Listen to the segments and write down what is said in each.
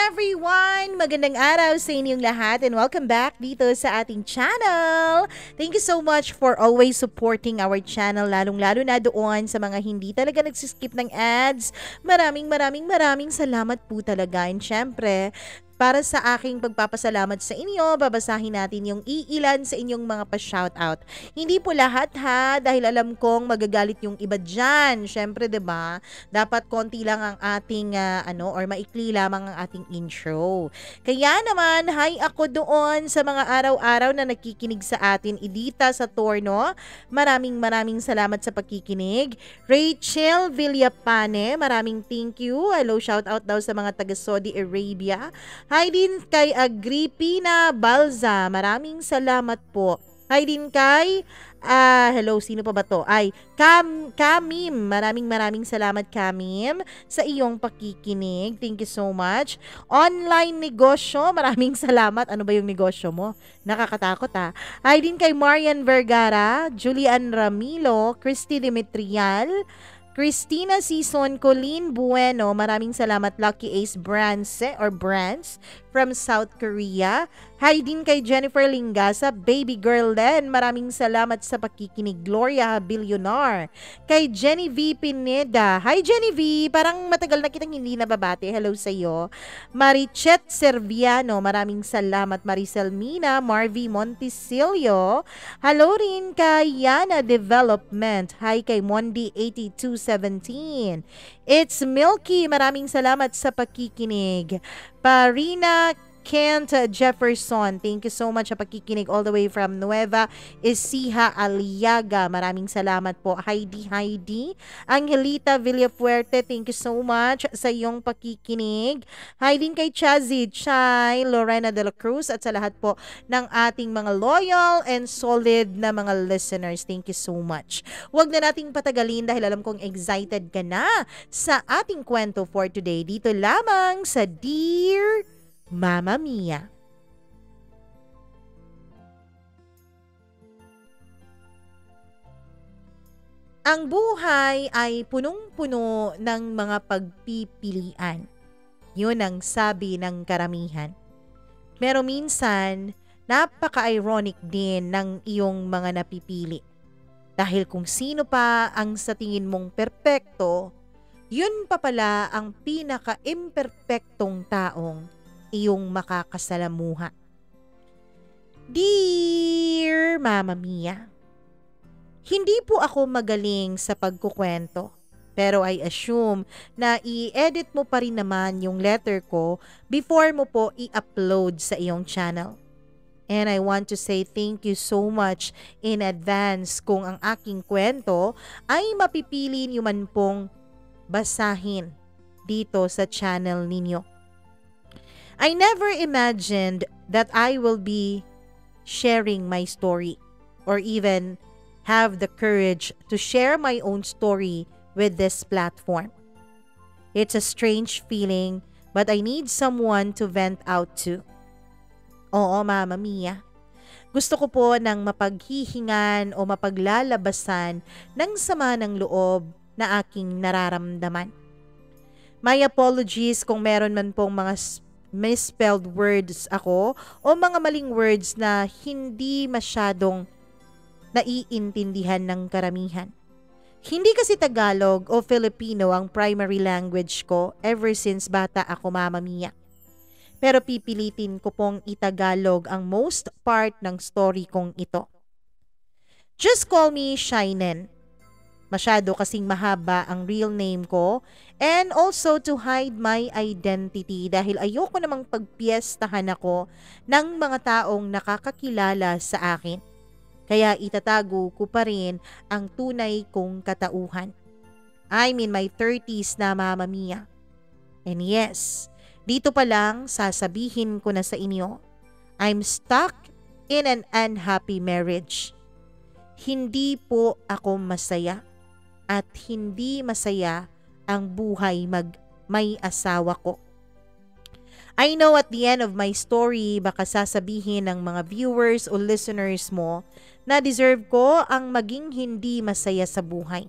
everyone! Magandang araw sa inyong lahat and welcome back dito sa ating channel. Thank you so much for always supporting our channel, lalong-lalo na doon sa mga hindi talaga nagsiskip ng ads. Maraming salamat po talaga. And syempre, para sa aking pagpapasalamat sa inyo, babasahin natin yung iilan sa inyong mga pa-shoutout. Hindi po lahat ha, dahil alam kong magagalit yung iba dyan. Syempre, 'di ba? Dapat konti lang ang ating or maikli lamang ang ating intro. Kaya naman, hi ako doon sa mga araw-araw na nakikinig sa atin. Idita sa Torno, maraming salamat sa pagkikinig. Rachel Villapane, maraming thank you. Hello, shoutout daw sa mga taga Saudi Arabia. Hi din kay Agripina Balza. Maraming salamat po. Hi din kay hello, sino pa ba to? Ay, Kamim. Maraming salamat, Kamim, sa iyong pakikinig. Thank you so much. Online negosyo, maraming salamat. Ano ba yung negosyo mo? Nakakatakot ha. Hi din kay Marian Vergara, Julian Ramilo, Christy Dimitrial, Christina Season, Colleen Bueno, maraming salamat. Lucky Ace Brands from South Korea. Hi din kay Jennifer Lingasa, Baby Girl Len, maraming salamat sa pakikinig. Gloria Billionar. Kay Jenny V. Pineda. Hi Jenny V, parang matagal na kitang hindi nababati. Hello sa iyo. Marichet Serviano, maraming salamat. Maricel Mina, Marvy Montisilio. Hello rin kay Yana Development. Hi kay Mondi 8217. It's Milky, maraming salamat sa pakikinig. Parina Kent Jefferson, thank you so much sa pakikinig all the way from Nueva Ecija, Aliaga. Maraming salamat po. Heidi. Angelita Villafuerte, thank you so much sa iyong pakikinig. Hi din kay Chazzy, Chai, Lorena de la Cruz at sa lahat po ng ating mga loyal and solid na mga listeners. Thank you so much. Huwag na nating patagalin dahil alam kong excited ka na sa ating kwento for today. Dito lamang sa Dear Mama Mia. Ang buhay ay punong-puno ng mga pagpipilian. Yun ang sabi ng karamihan. Pero minsan, napaka-ironic din ng iyong mga napipili. Dahil kung sino pa ang sa tingin mong perpekto, yun pa pala ang pinaka-imperpektong taong iyong makakasalamuha. Dear Mama Mia, hindi po ako magaling sa pagkukwento, pero I assume na i-edit mo pa rin naman yung letter ko before mo po i-upload sa iyong channel. And I want to say thank you so much in advance kung ang aking kwento ay mapipili niyo man pong basahin dito sa channel ninyo. I never imagined that I will be sharing my story or even have the courage to share my own story with this platform. It's a strange feeling, but I need someone to vent out to. Oo, Mama Mia. Gusto ko po ng mapaghihingan o mapaglalabasan ng sama ng loob na aking nararamdaman. My apologies kung meron man pong mga misspelled words ako o mga maling words na hindi masyadong naiintindihan ng karamihan. Hindi kasi Tagalog o Filipino ang primary language ko ever since bata ako, Mama Mia. Pero pipilitin ko pong itagalog ang most part ng story kong ito. Just call me Shinen. Masyado kasing mahaba ang real name ko and also to hide my identity dahil ayoko namang pagpiestahan ako ng mga taong nakakakilala sa akin. Kaya itatago ko pa rin ang tunay kong katauhan. I'm in my 30s na, Mama Mia. And yes, dito pa lang sasabihin ko na sa inyo, I'm stuck in an unhappy marriage. Hindi po ako masaya. At hindi masaya ang buhay may asawa ko. I know at the end of my story, baka sasabihin ng mga viewers o listeners mo na deserve ko ang maging hindi masaya sa buhay.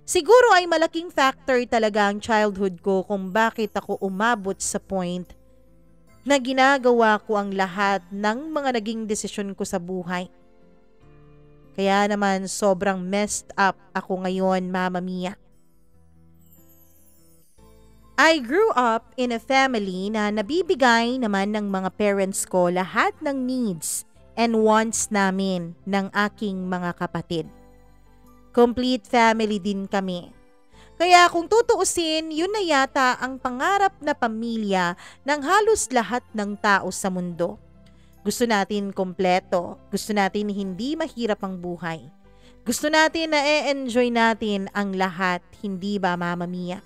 Siguro ay malaking factor talaga ang childhood ko kung bakit ako umabot sa point na ginagawa ko ang lahat ng mga naging desisyon ko sa buhay. Kaya naman sobrang messed up ako ngayon, Mama Mia. I grew up in a family na nabibigay naman ng mga parents ko lahat ng needs and wants namin ng aking mga kapatid. Complete family din kami. Kaya kung tutuusin, yun na yata ang pangarap na pamilya ng halos lahat ng tao sa mundo. Gusto natin kompleto, gusto natin hindi mahirap ang buhay. Gusto natin na e-enjoy natin ang lahat, hindi ba, Mama Mia?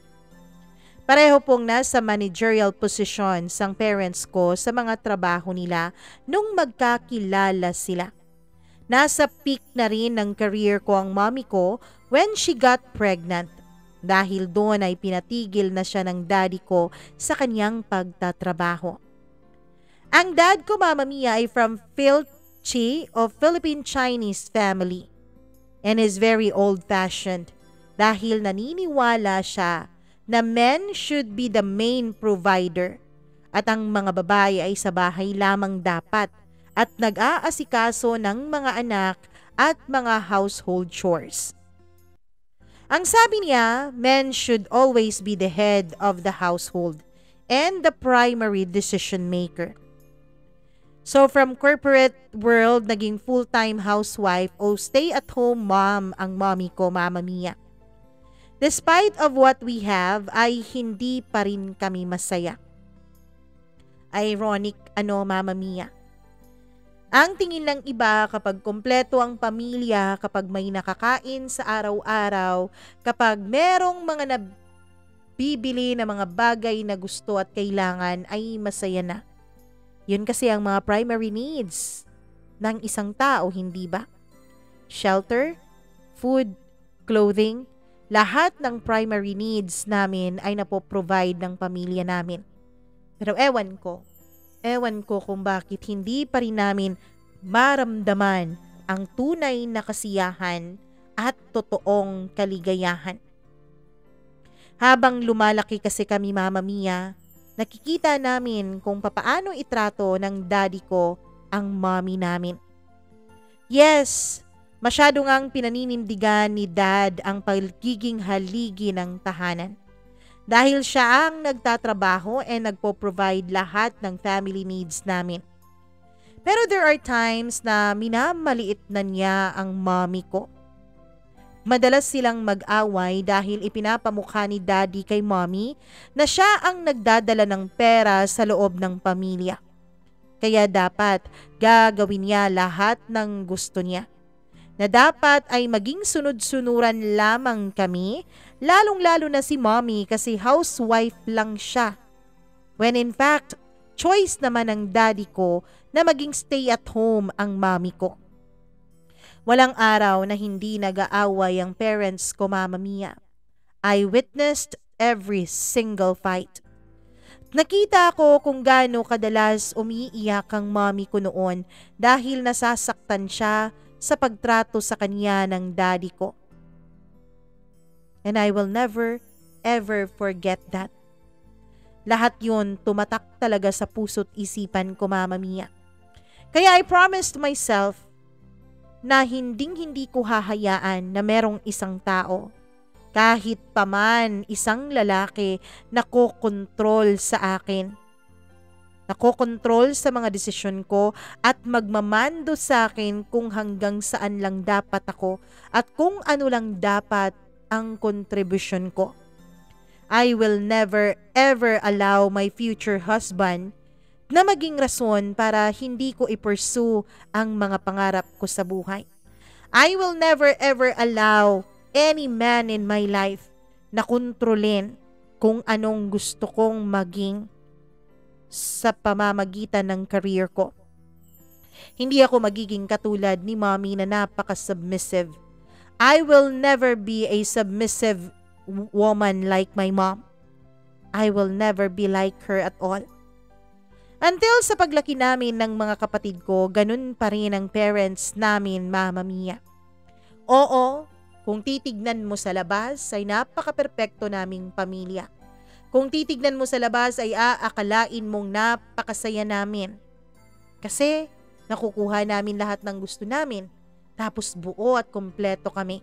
Pareho pong nasa managerial positions ang parents ko sa mga trabaho nila nung magkakilala sila. Nasa peak na rin ng career ko ang mommy ko when she got pregnant. Dahil doon ay pinatigil na siya ng daddy ko sa kanyang pagtatrabaho. Ang dad ko, Mama Mia, ay from Philchi of Philippine-Chinese family and is very old-fashioned dahil naniniwala siya na men should be the main provider at ang mga babae ay sa bahay lamang dapat at nag-aasikaso ng mga anak at mga household chores. Ang sabi niya, men should always be the head of the household and the primary decision maker. So from corporate world, naging full-time housewife o stay-at-home mom ang mommy ko, Mama Mia. Despite of what we have, ay hindi pa rin kami masaya. Ironic, Mama Mia. Ang tingin ng iba kapag kompleto ang pamilya, kapag may nakakain sa araw-araw, kapag merong mga nabibili na mga bagay na gusto at kailangan, ay masaya na. Yun kasi ang mga primary needs ng isang tao, hindi ba? Shelter, food, clothing, lahat ng primary needs namin ay napoprovide ng pamilya namin. Pero ewan ko kung bakit hindi pa rin namin maramdaman ang tunay na kasiyahan at totoong kaligayahan. Habang lumalaki kasi kami, Mama Mia, nakikita namin kung papaano itrato ng daddy ko ang mommy namin. Yes, masyado ngang pinaninindigan ni dad ang pagiging haligi ng tahanan. Dahil siya ang nagtatrabaho and nagpo-provide lahat ng family needs namin. Pero there are times na minamaliit na niya ang mommy ko. Madalas silang mag-away dahil ipinapamukha ni daddy kay mommy na siya ang nagdadala ng pera sa loob ng pamilya. Kaya dapat gagawin niya lahat ng gusto niya. Na dapat ay maging sunod-sunuran lamang kami, lalong-lalo na si mommy kasi housewife lang siya. When in fact, choice naman ng daddy ko na maging stay at home ang mommy ko. Walang araw na hindi nag-aaway ang parents ko, Mama Mia. I witnessed every single fight. Nakita ko kung gaano kadalas umiiyak ang mommy ko noon dahil nasasaktan siya sa pagtrato sa kanya ng daddy ko. And I will never, ever forget that. Lahat yun tumatak talaga sa puso't isipan ko, Mama Mia. Kaya I promised myself na hindi ko hahayaan na merong isang tao, kahit paman isang lalaki na kokontrol sa akin. Nakokontrol sa mga desisyon ko at magmamando sa akin kung hanggang saan lang dapat ako at kung ano lang dapat ang kontribusyon ko. I will never ever allow my future husband na maging rason para hindi ko i-pursue ang mga pangarap ko sa buhay. I will never ever allow any man in my life na kontrolin kung anong gusto kong maging sa pamamagitan ng career ko. Hindi ako magiging katulad ni mommy na napaka-submissive. I will never be a submissive woman like my mom. I will never be like her at all. Until sa paglaki namin ng mga kapatid ko, ganun pa rin ang parents namin, Mama Mia. Oo, Kung titignan mo sa labas ay napaka-perpekto naming pamilya. Kung titignan mo sa labas ay aakalain mong napakasaya namin. Kasi nakukuha namin lahat ng gusto namin, tapos buo at kompleto kami.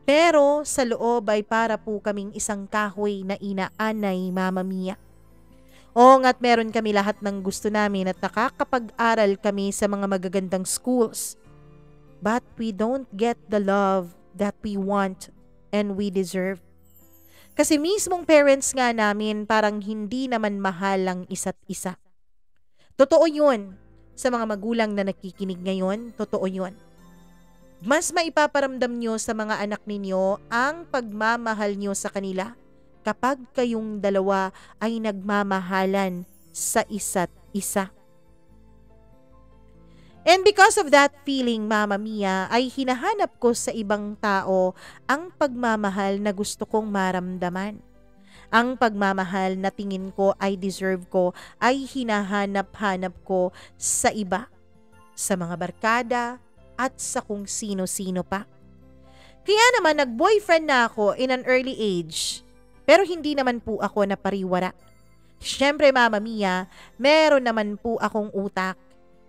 Pero sa loob ay para po kaming isang kahoy na inaanay, Mama Mia. Oo nga't meron kami lahat ng gusto namin at nakakapag-aral kami sa mga magagandang schools. But we don't get the love that we want and we deserve. Kasi mismong parents nga namin parang hindi naman mahal ang isa't isa. Totoo yun. Sa mga magulang na nakikinig ngayon, totoo yun. Mas maipaparamdam nyo sa mga anak ninyo ang pagmamahal nyo sa kanila kapag kayong dalawa ay nagmamahalan sa isa't isa. And because of that feeling, Mama Mia, ay hinahanap ko sa ibang tao ang pagmamahal na gusto kong maramdaman. Ang pagmamahal na tingin ko ay deserve ko ay hinahanap-hanap ko sa iba, sa mga barkada at sa kung sino-sino pa. Kaya naman nag-boyfriend na ako in an early age, pero hindi naman po ako napariwara. Siyempre Mama Mia, meron naman po akong utak.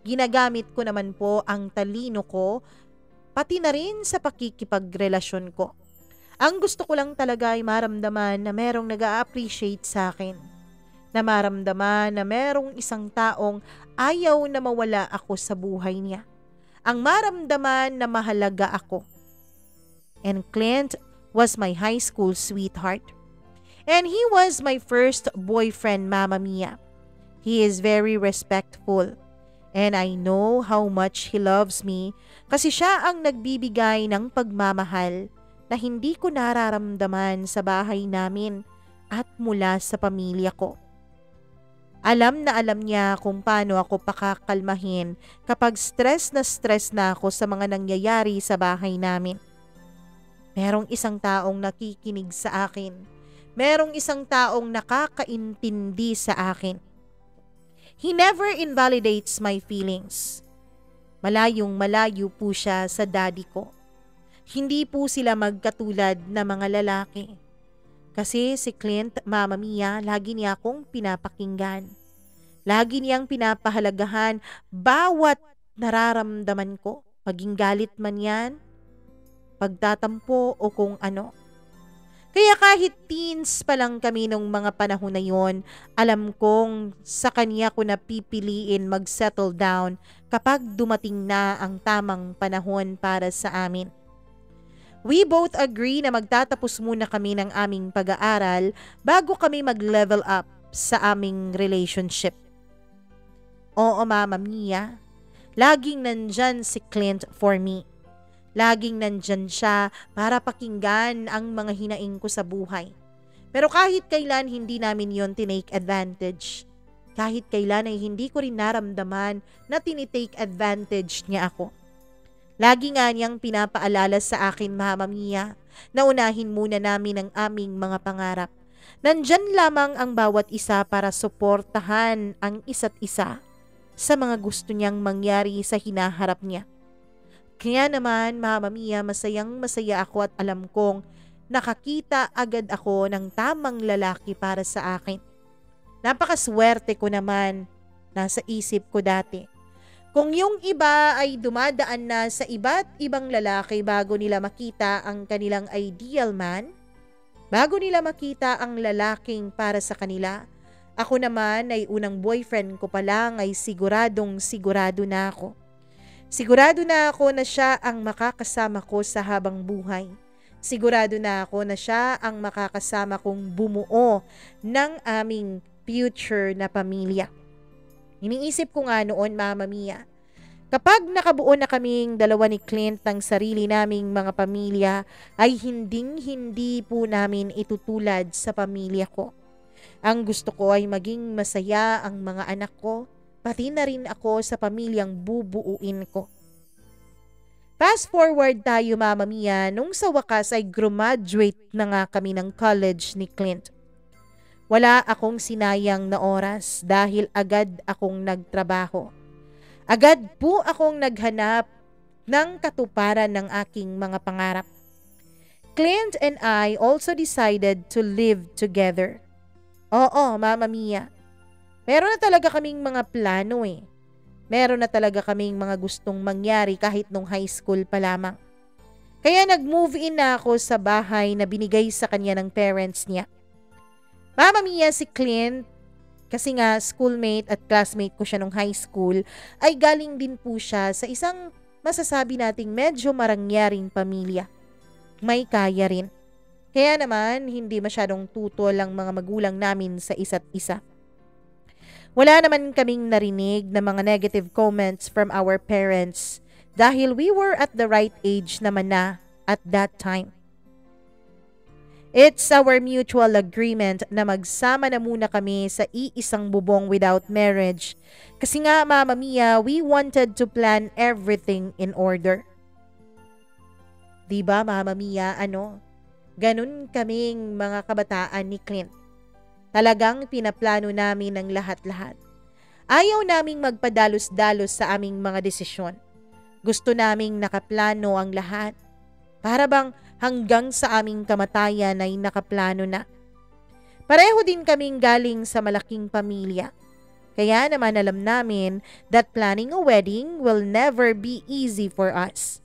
Ginagamit ko naman po ang talino ko, pati na rin sa pakikipagrelasyon ko. Ang gusto ko lang talaga ay maramdaman na merong nag-a-appreciate sa akin. Na maramdaman na merong isang taong ayaw na mawala ako sa buhay niya. Ang maramdaman na mahalaga ako. And Clint was my high school sweetheart. And he was my first boyfriend, Mama Mia. He is very respectful. And I know how much he loves me kasi siya ang nagbibigay ng pagmamahal na hindi ko nararamdaman sa bahay namin at mula sa pamilya ko. Alam na alam niya kung paano ako pakakalmahin kapag stress na ako sa mga nangyayari sa bahay namin. Merong isang taong nakikinig sa akin. Merong isang taong nakakaintindi sa akin. He never invalidates my feelings. Malayong malayo po siya sa daddy ko. Hindi po sila magkatulad na mga lalaki. Kasi si Clint, Mama Mia, lagi niya akong pinapakinggan. Lagi niyang pinapahalagahan bawat nararamdaman ko. Maging galit man yan, pagtatampo o kung ano. Kaya kahit teens pa lang kami nung mga panahon na yon, alam kong sa kanya ko napipiliin mag-settle down kapag dumating na ang tamang panahon para sa amin. We both agree na magtatapos muna kami ng aming pag-aaral bago kami mag-level up sa aming relationship. Oo, Mama Mia, laging nandyan si Clint for me. Laging nandyan siya para pakinggan ang mga hinaing ko sa buhay. Pero kahit kailan hindi namin yon tinake advantage. Kahit kailan ay hindi ko rin naramdaman na tinitake advantage niya ako. Lagi nga niyang pinapaalala sa akin, Mama Mia, na unahin muna namin ang aming mga pangarap. Nandyan lamang ang bawat isa para suportahan ang isa't isa sa mga gusto niyang mangyari sa hinaharap niya. Kaya naman, Mama Mia, masayang masaya ako at alam kong nakakita agad ako ng tamang lalaki para sa akin. Napakaswerte ko naman, nasa isip ko dati. Kung yung iba ay dumadaan na sa iba't ibang lalaki bago nila makita ang kanilang ideal man, bago nila makita ang lalaking para sa kanila, ako naman ay unang boyfriend ko pa lang ay siguradong sigurado na ako. Sigurado na ako na siya ang makakasama ko sa habang buhay. Sigurado na ako na siya ang makakasama kong bumuo ng aming future na pamilya. Iniisip ko nga noon, Mama Mia, kapag nakabuo na kaming dalawa ni Clint ng sarili naming mga pamilya, ay hinding-hindi po namin itutulad sa pamilya ko. Ang gusto ko ay maging masaya ang mga anak ko, pati na rin ako sa pamilyang bubuuin ko. Fast forward tayo, Mama Mia, nung sa wakas ay graduate na nga kami ng college ni Clint. Wala akong sinayang na oras dahil agad akong nagtrabaho. Agad po akong naghanap ng katuparan ng aking mga pangarap. Clint and I also decided to live together. Oo, Mama Mia. Meron na talaga kaming mga plano eh. Meron na talaga kaming mga gustong mangyari kahit nung high school pa lamang. Kaya nag-move in na ako sa bahay na binigay sa kanya ng parents niya. Mama Mia, si Clint, kasi nga schoolmate at classmate ko siya nung high school, ay galing din po siya sa isang masasabi nating medyo marangyaring pamilya. May kaya rin. Kaya naman, hindi masyadong tutol ang mga magulang namin sa isa't isa. Wala naman kaming narinig na mga negative comments from our parents dahil we were at the right age naman na at that time. It's our mutual agreement na magsama na muna kami sa iisang bubong without marriage. Kasi nga, Mama Mia, we wanted to plan everything in order. Diba, Mama Mia, ganun kaming mga kabataan ni Clint. Talagang pinaplano namin ang lahat-lahat. Ayaw naming magpadalos-dalos sa aming mga desisyon. Gusto naming nakaplano ang lahat. Para bang hanggang sa aming kamatayan ay nakaplano na. Pareho din kaming galing sa malaking pamilya. Kaya naman alam namin that planning a wedding will never be easy for us.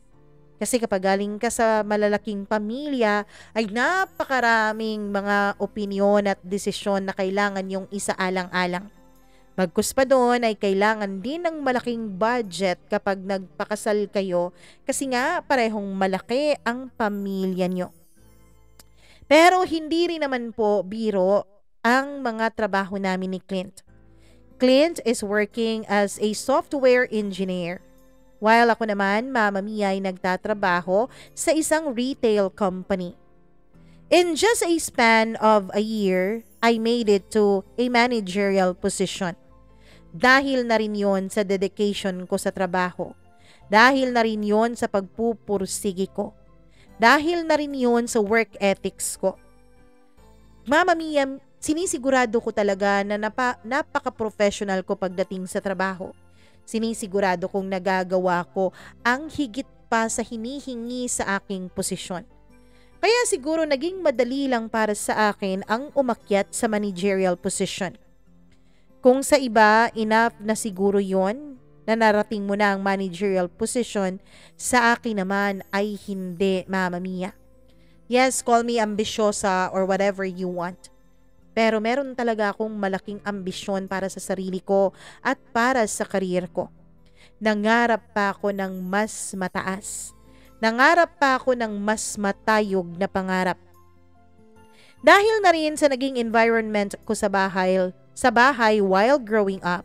Kasi kapag galing ka sa malalaking pamilya, ay napakaraming mga opinyon at desisyon na kailangan yung isaalang-alang. Bagkus pa doon ay kailangan din ng malaking budget kapag nagpakasal kayo kasi nga parehong malaki ang pamilya nyo. Pero hindi rin naman po biro ang mga trabaho namin ni Clint. Clint is working as a software engineer. While ako naman, Mama Mia, ay nagtatrabaho sa isang retail company. In just a span of a year, I made it to a managerial position. Dahil na rin yon sa dedication ko sa trabaho. Dahil na rin yon sa pagpupursigi ko. Dahil na rin yon sa work ethics ko. Mama Mia, sinisigurado ko talaga na napaka-professional ko pagdating sa trabaho. Sinisigurado kong nagagawa ko ang higit pa sa hinihingi sa aking posisyon. Kaya siguro naging madali lang para sa akin ang umakyat sa managerial position. Kung sa iba, enough na siguro yon na narating mo na ang managerial position, sa akin naman ay hindi, Mama Mia. Yes, call me ambisyosa or whatever you want. Pero meron talaga akong malaking ambisyon para sa sarili ko at para sa career ko. Nangarap pa ako ng mas mataas. Nangarap pa ako ng mas matayog na pangarap. Dahil na rin sa naging environment ko sa bahay while growing up,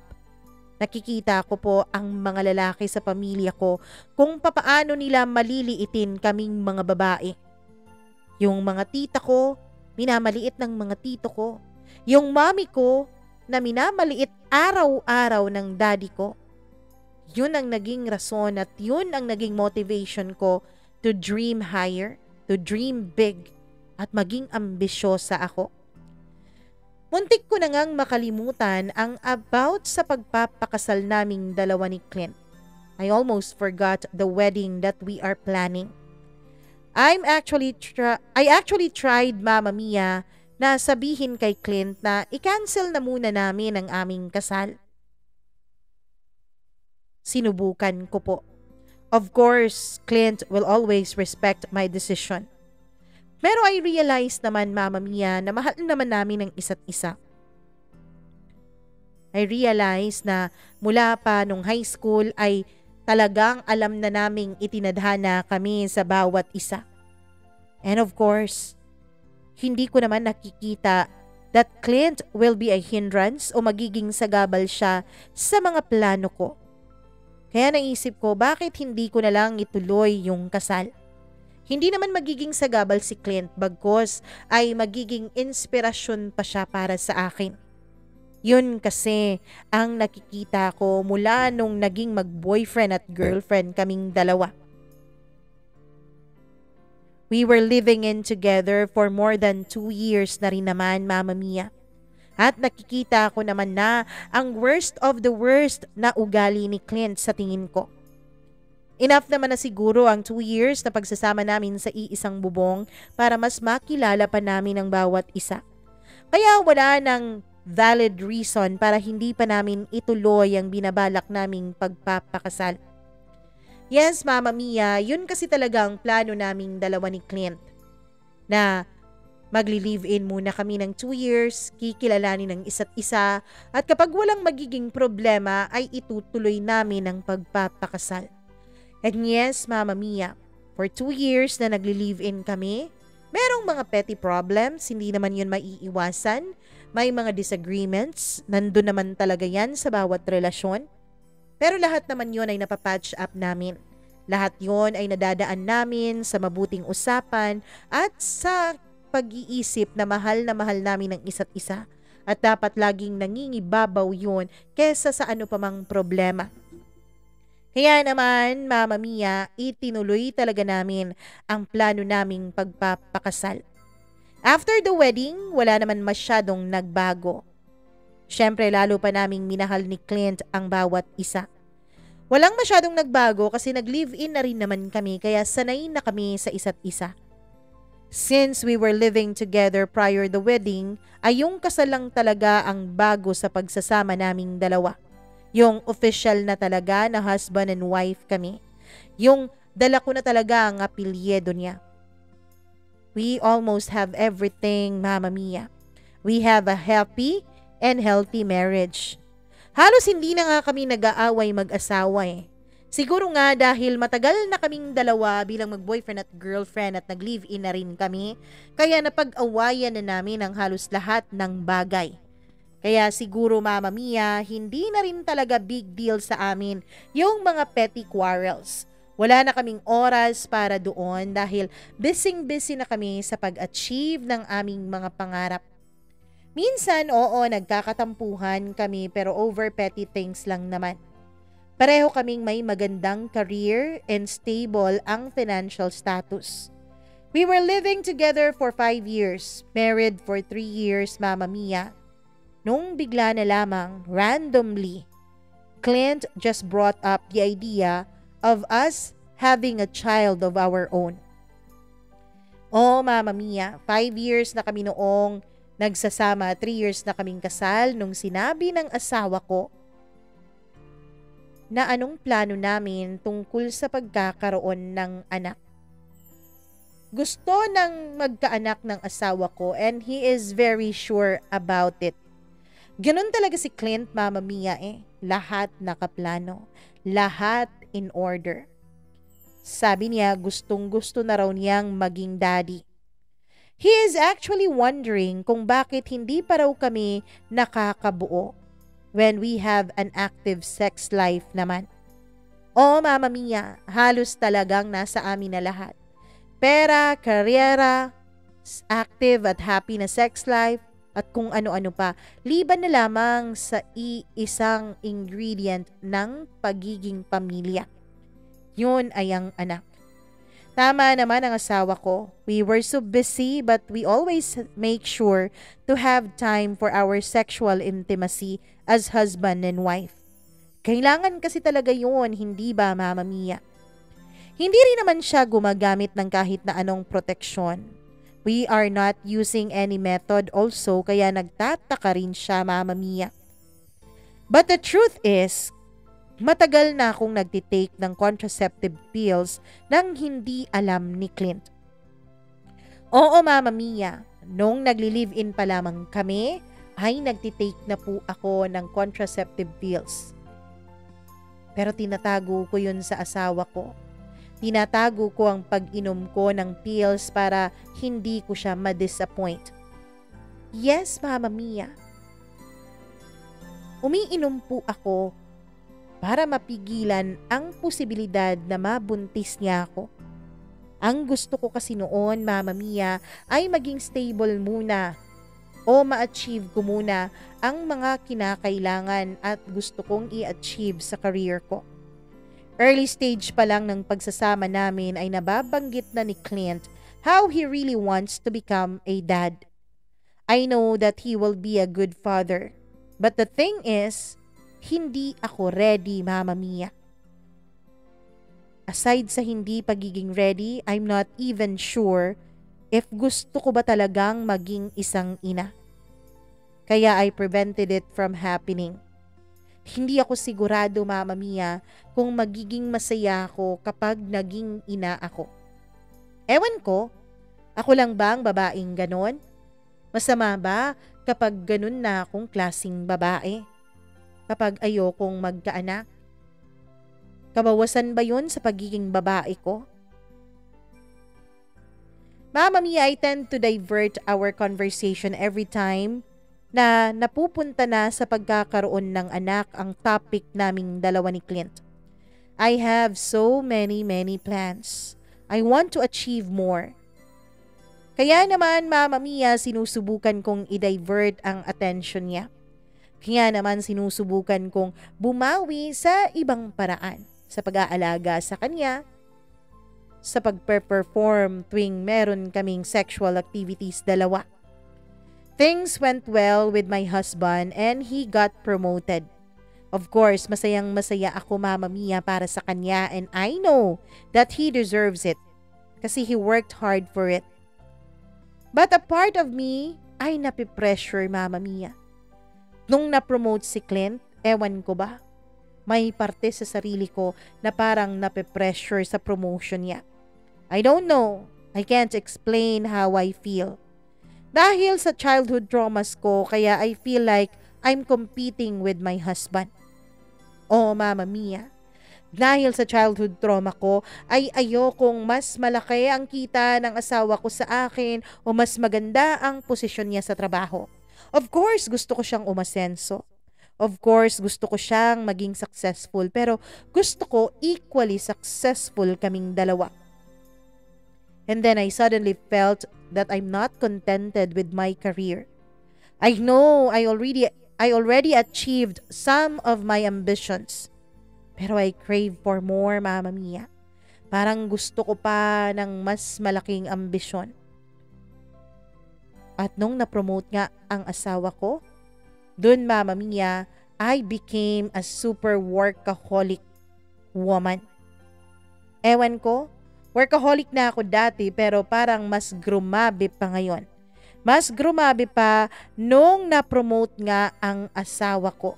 nakikita ko po ang mga lalaki sa pamilya ko kung papaano nila maliliitin kaming mga babae. Yung mga tita ko, minamaliit ng mga tito ko. Yung mami ko, na minamaliit araw-araw ng daddy ko. Yun ang naging rason at yun ang naging motivation ko to dream higher, to dream big, at maging ambisyosa ako. Muntik ko na ngang makalimutan ang about sa pagpapakasal naming dalawa ni Clint. I almost forgot the wedding that we are planning. I actually tried, Mama Mia, na sabihin kay Clint na i-cancel na muna namin ang aming kasal. Sinubukan ko po. Of course, Clint will always respect my decision. Pero I realized naman, Mama Mia, na mahal naman namin ang isa't isa. I realized na mula pa nung high school ay talagang alam na naming itinadhana kami sa bawat isa. And of course, hindi ko naman nakikita that Clint will be a hindrance o magiging sagabal siya sa mga plano ko. Kaya naisip ko, bakit hindi ko na lang ituloy yung kasal? Hindi naman magiging sagabal si Clint, bagkos ay magiging inspirasyon pa siya para sa akin. Yun kasi ang nakikita ko mula nung naging mag-boyfriend at girlfriend kaming dalawa. We were living in together for more than 2 years na rin naman, Mama Mia. At nakikita ko naman na ang worst of the worst na ugali ni Clint sa tingin ko. Enough naman na siguro ang 2 years na pagsasama namin sa iisang bubong para mas makilala pa namin ang bawat isa. Kaya wala nang valid reason para hindi pa namin ituloy ang binabalak naming pagpapakasal. Yes, Mama Mia, yun kasi talaga ang plano naming dalawa ni Clint. Na magli-live-in muna kami ng 2 years, kikilalanin ng isa't isa, at kapag walang magiging problema ay itutuloy namin ang pagpapakasal. And yes, Mama Mia, for 2 years na nagli-live-in kami, merong mga petty problems, hindi naman yun maiiwasan. May mga disagreements, nandun naman talaga yan sa bawat relasyon. Pero lahat naman yun ay napapatch up namin. Lahat yun ay nadadaan namin sa mabuting usapan at sa pag-iisip na mahal namin ang isa't isa. At dapat laging nangingibabaw yun kesa sa ano pa mang problema. Kaya naman, Mama Mia, itinuloy talaga namin ang plano naming pagpapakasal. After the wedding, wala naman masyadong nagbago. Siyempre, lalo pa naming minahal ni Clint ang bawat isa. Walang masyadong nagbago kasi nag-live-in na rin naman kami kaya sanay na kami sa isa't isa. Since we were living together prior the wedding, ay yung kasal lang talaga ang bago sa pagsasama naming dalawa. Yung official na talaga na husband and wife kami. Yung dala ko na talaga ang apelyido niya. We almost have everything, Mama Mia. We have a happy and healthy marriage. Halos hindi na nga kami nag-aaway mag-asawa eh. Siguro nga dahil matagal na kaming dalawa bilang mag-boyfriend at girlfriend at nag-live-in na rin kami, kaya napag-awayan na namin ang halos lahat ng bagay. Kaya siguro Mama Mia, hindi na rin talaga big deal sa amin yung mga petty quarrels. Wala na kaming oras para doon dahil busy na kami sa pag-achieve ng aming mga pangarap. Minsan, oo, nagkakatampuhan kami pero over petty things lang naman. Pareho kaming may magandang career and stable ang financial status. We were living together for 5 years, married for 3 years, Mama Mia. Nung bigla na lamang, randomly, Clint just brought up the idea of us having a child of our own. Oh, Mama Mia, 5 years na kami noong nagsasama, 3 years na kaming kasal nung sinabi ng asawa ko na anong plano namin tungkol sa pagkakaroon ng anak. Gusto ng magkaanak ng asawa ko and he is very sure about it. Ganun talaga si Clint, Mama Mia eh. Lahat nakaplano. Lahat in order. Sabi niya gustong-gusto na raw niyang maging daddy. He is actually wondering kung bakit hindi pa raw kami nakakabuo when we have an active sex life naman. Oh, Mama Mia, halos talagang nasa amin na lahat. Pera, karyera, active at happy na sex life, at kung ano-ano pa, liban na lamang sa iisang ingredient ng pagiging pamilya. Yun ay ang anak. Tama naman ang asawa ko. We were so busy but we always make sure to have time for our sexual intimacy as husband and wife. Kailangan kasi talaga yun, hindi ba, Mama Mia? Hindi rin naman siya gumagamit ng kahit na anong proteksyon. We are not using any method also kaya nagtataka rin siya, Mama Mia. But the truth is, matagal na akong nagtitake ng contraceptive pills nang hindi alam ni Clint. Oo, Mama Mia, nung nagli-live-in pa lamang kami, ay nagtitake na po ako ng contraceptive pills. Pero tinatago ko yun sa asawa ko. Tinatago ko ang pag-inom ko ng pills para hindi ko siya ma-disappoint. Yes, Mama Mia. Umiinom po ako para mapigilan ang posibilidad na mabuntis niya ako. Ang gusto ko kasi noon, Mama Mia, ay maging stable muna o ma-achieve ko muna ang mga kinakailangan at gusto kong i-achieve sa career ko. Early stage pa lang ng pagsasama namin ay nababanggit na ni Clint how he really wants to become a dad. I know that he will be a good father. But the thing is, hindi ako ready, Mama Mia. Aside sa hindi pagiging ready, I'm not even sure if gusto ko ba talagang maging isang ina. Kaya I prevented it from happening. Hindi ako sigurado, Mama Mia, kung magiging masaya ako kapag naging ina ako. Ewan ko, ako lang ba ang babaeng ganon? Masama ba kapag ganon na akong klasing babae? Kapag ayokong magkaanak? Kabawasan ba yun sa pagiging babae ko? Mama Mia, I tend to divert our conversation every time na napupunta na sa pagkakaroon ng anak ang topic naming dalawa ni Clint. I have so many plans. I want to achieve more. Kaya naman, Mama Mia, sinusubukan kong i-divert ang attention niya. Kaya naman sinusubukan kong bumawi sa ibang paraan. Sa pag-aalaga sa kanya, sa pag-perform tuwing meron kaming sexual activities dalawa. Things went well with my husband and he got promoted. Of course, masayang-masaya ako, Mama Mia, para sa kanya, and I know that he deserves it kasi he worked hard for it. But a part of me ay napipressure, Mama Mia. Nung na-promote si Clint, ewan ko ba, may parte sa sarili ko na parang napipressure sa promotion niya. I don't know. I can't explain how I feel. Dahil sa childhood traumas ko, kaya I feel like I'm competing with my husband. Oh, Mama Mia. Dahil sa childhood trauma ko, ay ayokong mas malaki ang kita ng asawa ko sa akin o mas maganda ang posisyon niya sa trabaho. Of course, gusto ko siyang umasenso. Of course, gusto ko siyang maging successful, pero gusto ko equally successful kaming dalawa. And then I suddenly felt that I'm not contented with my career. I know I already achieved some of my ambitions. Pero I crave for more, Mama Mia. Parang gusto ko pa ng mas malaking ambisyon. At nung na-promote nga ang asawa ko, dun, Mama Mia, I became a super workaholic woman. Ewan ko, workaholic na ako dati pero parang mas grumabi pa ngayon. Mas grumabi pa nung na-promote nga ang asawa ko.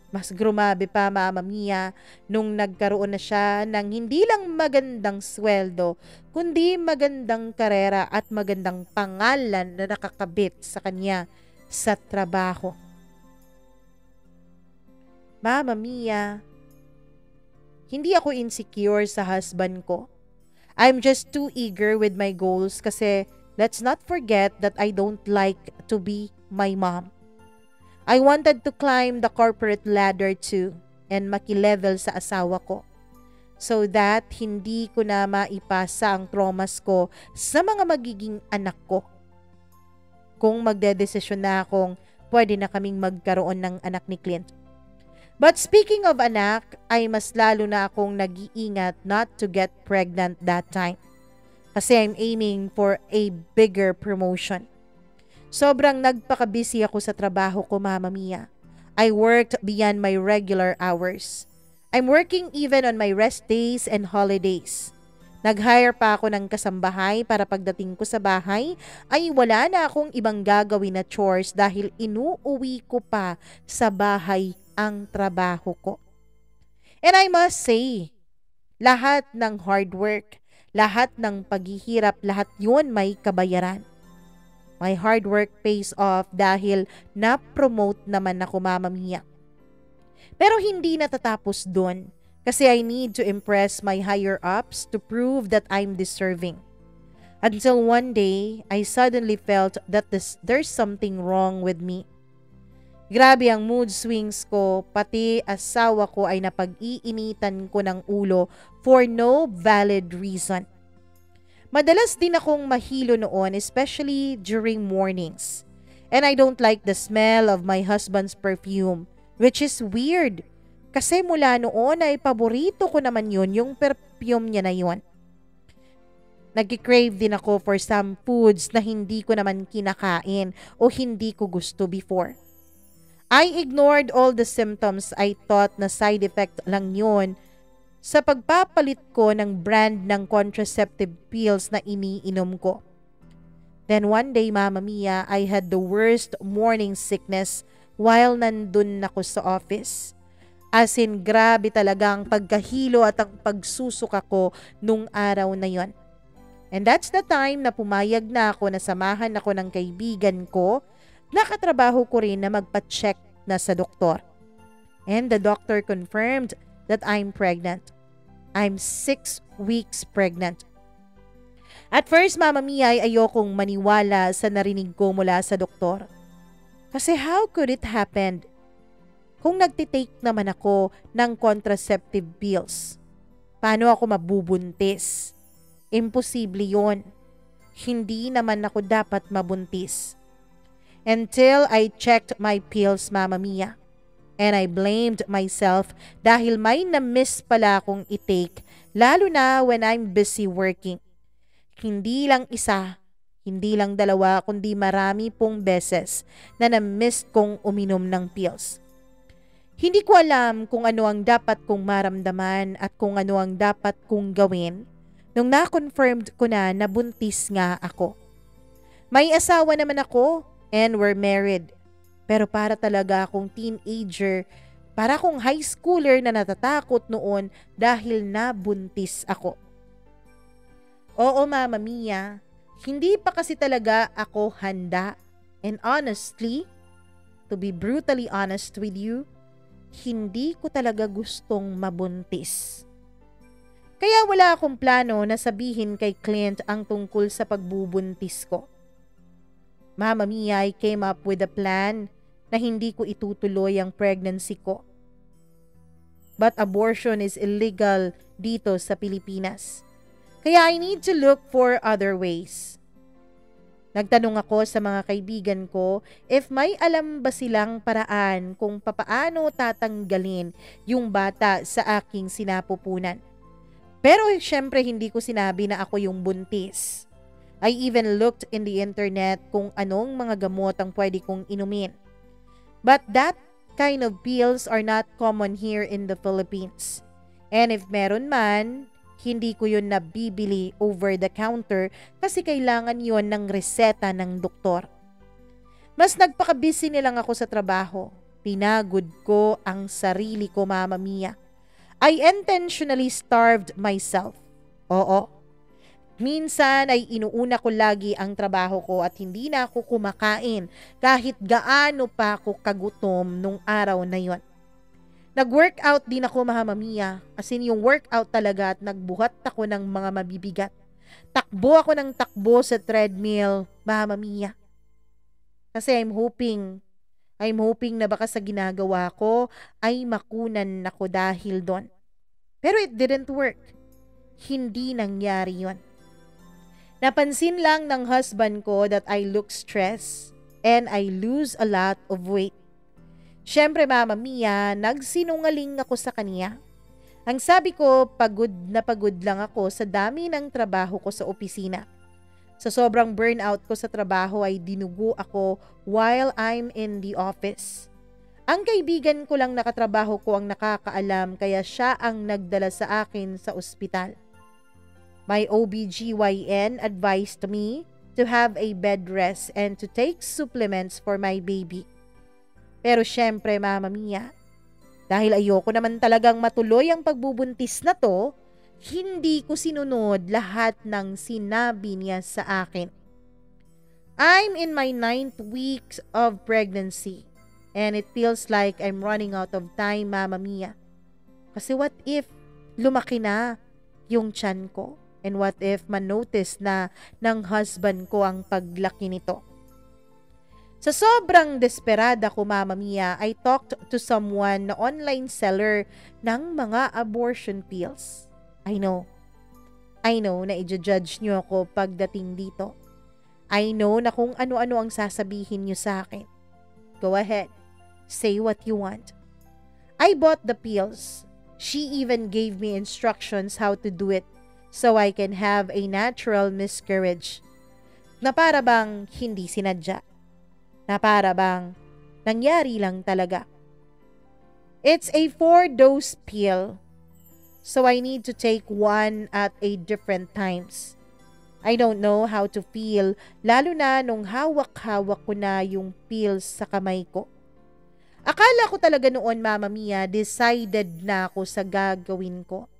Mas grumabi pa, Mama Mia, nung nagkaroon na siya ng hindi lang magandang sweldo, kundi magandang karera at magandang pangalan na nakakabit sa kanya sa trabaho. Mama Mia, hindi ako insecure sa husband ko. I'm just too eager with my goals kasi let's not forget that I don't like to be my mom. I wanted to climb the corporate ladder too and makilevel sa asawa ko so that hindi ko na maipasa ang traumas ko sa mga magiging anak ko. Kung magdedesisyon na akong pwede na kaming magkaroon ng anak ni Clint. But speaking of anak, ay mas lalo na akong nag-iingat not to get pregnant that time. Kasi I'm aiming for a bigger promotion. Sobrang nagpaka-busy ako sa trabaho ko, Mama Mia. I worked beyond my regular hours. I'm working even on my rest days and holidays. Nag-hire pa ako ng kasambahay para pagdating ko sa bahay ay wala na akong ibang gagawin na chores dahil inuuwi ko pa sa bahay ang trabaho ko. And I must say, lahat ng hard work, lahat ng paghihirap, lahat yun may kabayaran. My hard work pays off dahil na-promote naman ako, Mama Mia. Pero hindi natatapos doon kasi I need to impress my higher-ups to prove that I'm deserving. Until one day, I suddenly felt that there's something wrong with me. Grabe ang mood swings ko, pati asawa ko ay napag-iinitan ko ng ulo for no valid reason. Madalas din akong mahilo noon, especially during mornings. And I don't like the smell of my husband's perfume, which is weird. Kasi mula noon ay paborito ko naman yun, yung perfume niya na yun. Nag-crave din ako for some foods na hindi ko naman kinakain o hindi ko gusto before. I ignored all the symptoms I thought na side effect lang yun sa pagpapalit ko ng brand ng contraceptive pills na iniinom ko. Then one day, Mama Mia, I had the worst morning sickness while nandun ako sa office. As in, grabe talaga ang pagkahilo at ang pagsusuka ko nung araw na yon. And that's the time na pumayag na ako na samahan ako ng kaibigan ko, nakatrabaho ko rin na magpa-check na sa doktor. And the doctor confirmed that I'm pregnant. I'm 6 weeks pregnant. At first, Mama Mia, ay ayokong maniwala sa narinig ko mula sa doktor. Kasi how could it happen? Kung nagtitake naman ako ng contraceptive pills, paano ako mabubuntis? Imposible yon. Hindi naman ako dapat mabuntis. Until I checked my pills, Mama Mia. And I blamed myself dahil may na-miss pala akong i-take, lalo na when I'm busy working. Hindi lang isa, hindi lang dalawa, kundi marami pong beses na na-miss kong uminom ng pills. Hindi ko alam kung ano ang dapat kong maramdaman at kung ano ang dapat kong gawin nung na-confirmed ko na nabuntis nga ako. May asawa naman ako and we're married. Pero para talaga akong teenager, para akong high schooler na natatakot noon dahil nabuntis ako. Oo, Mama Mia, hindi pa kasi talaga ako handa. And honestly, to be brutally honest with you, hindi ko talaga gustong mabuntis. Kaya wala akong plano na sabihin kay Clint ang tungkol sa pagbubuntis ko. Mama Mia, I came up with a plan na hindi ko itutuloy ang pregnancy ko. But abortion is illegal dito sa Pilipinas. Kaya I need to look for other ways. Nagtanong ako sa mga kaibigan ko if may alam ba silang paraan kung papaano tatanggalin yung bata sa aking sinapupunan. Pero syempre hindi ko sinabi na ako yung buntis. I even looked in the internet kung anong mga gamot ang pwede kong inumin. But that kind of pills are not common here in the Philippines. And if meron man, hindi ko yun nabibili over the counter kasi kailangan yun ng reseta ng doktor. Mas nagpakabisi nilang ako sa trabaho. Pinagod ko ang sarili ko, Mama Mia. I intentionally starved myself. Oo. Minsan ay inuuna ko lagi ang trabaho ko at hindi na ako kumakain kahit gaano pa ako kagutom nung araw na yon. Nag-workout din ako, Mama Mia. As in yung workout talaga at nagbuhat ako ng mga mabibigat. Takbo ako ng takbo sa treadmill, Mama Mia. Kasi I'm hoping na baka sa ginagawa ko ay makunan ako dahil doon. Pero it didn't work. Hindi nangyari yon. Napansin lang ng husband ko that I look stressed and I lose a lot of weight. Siyempre, Mama Mia, nagsinungaling ako sa kanya. Ang sabi ko, pagod lang ako sa dami ng trabaho ko sa opisina. Sa sobrang burnout ko sa trabaho ay dinugo ako while I'm in the office. Ang kaibigan ko lang nakatrabaho ko ang nakakaalam kaya siya ang nagdala sa akin sa ospital. My OBGYN advised me to have a bed rest and to take supplements for my baby. Pero syempre, Mama Mia, dahil ayoko naman talagang matuloy ang pagbubuntis na to, hindi ko sinunod lahat ng sinabi niya sa akin. I'm in my 9th week of pregnancy and it feels like I'm running out of time, Mama Mia. Kasi what if lumaki na yung tiyan ko? And what if manotice na ng husband ko ang paglaki nito? Sa sobrang desperada ko, Mama Mia, I talked to someone na online seller ng mga abortion pills. I know na i-judge nyo ako pagdating dito. I know na kung ano-ano ang sasabihin nyo sa akin. Go ahead, say what you want. I bought the pills. She even gave me instructions how to do it so I can have a natural miscarriage. Na para bang hindi sinadya. Na para bang nangyari lang talaga. It's a 4-dose pill. So I need to take one at a different times. I don't know how to feel, lalo na nung hawak-hawak ko na yung pills sa kamay ko. Akala ko talaga noon, Mama Mia, decided na ako sa gagawin ko.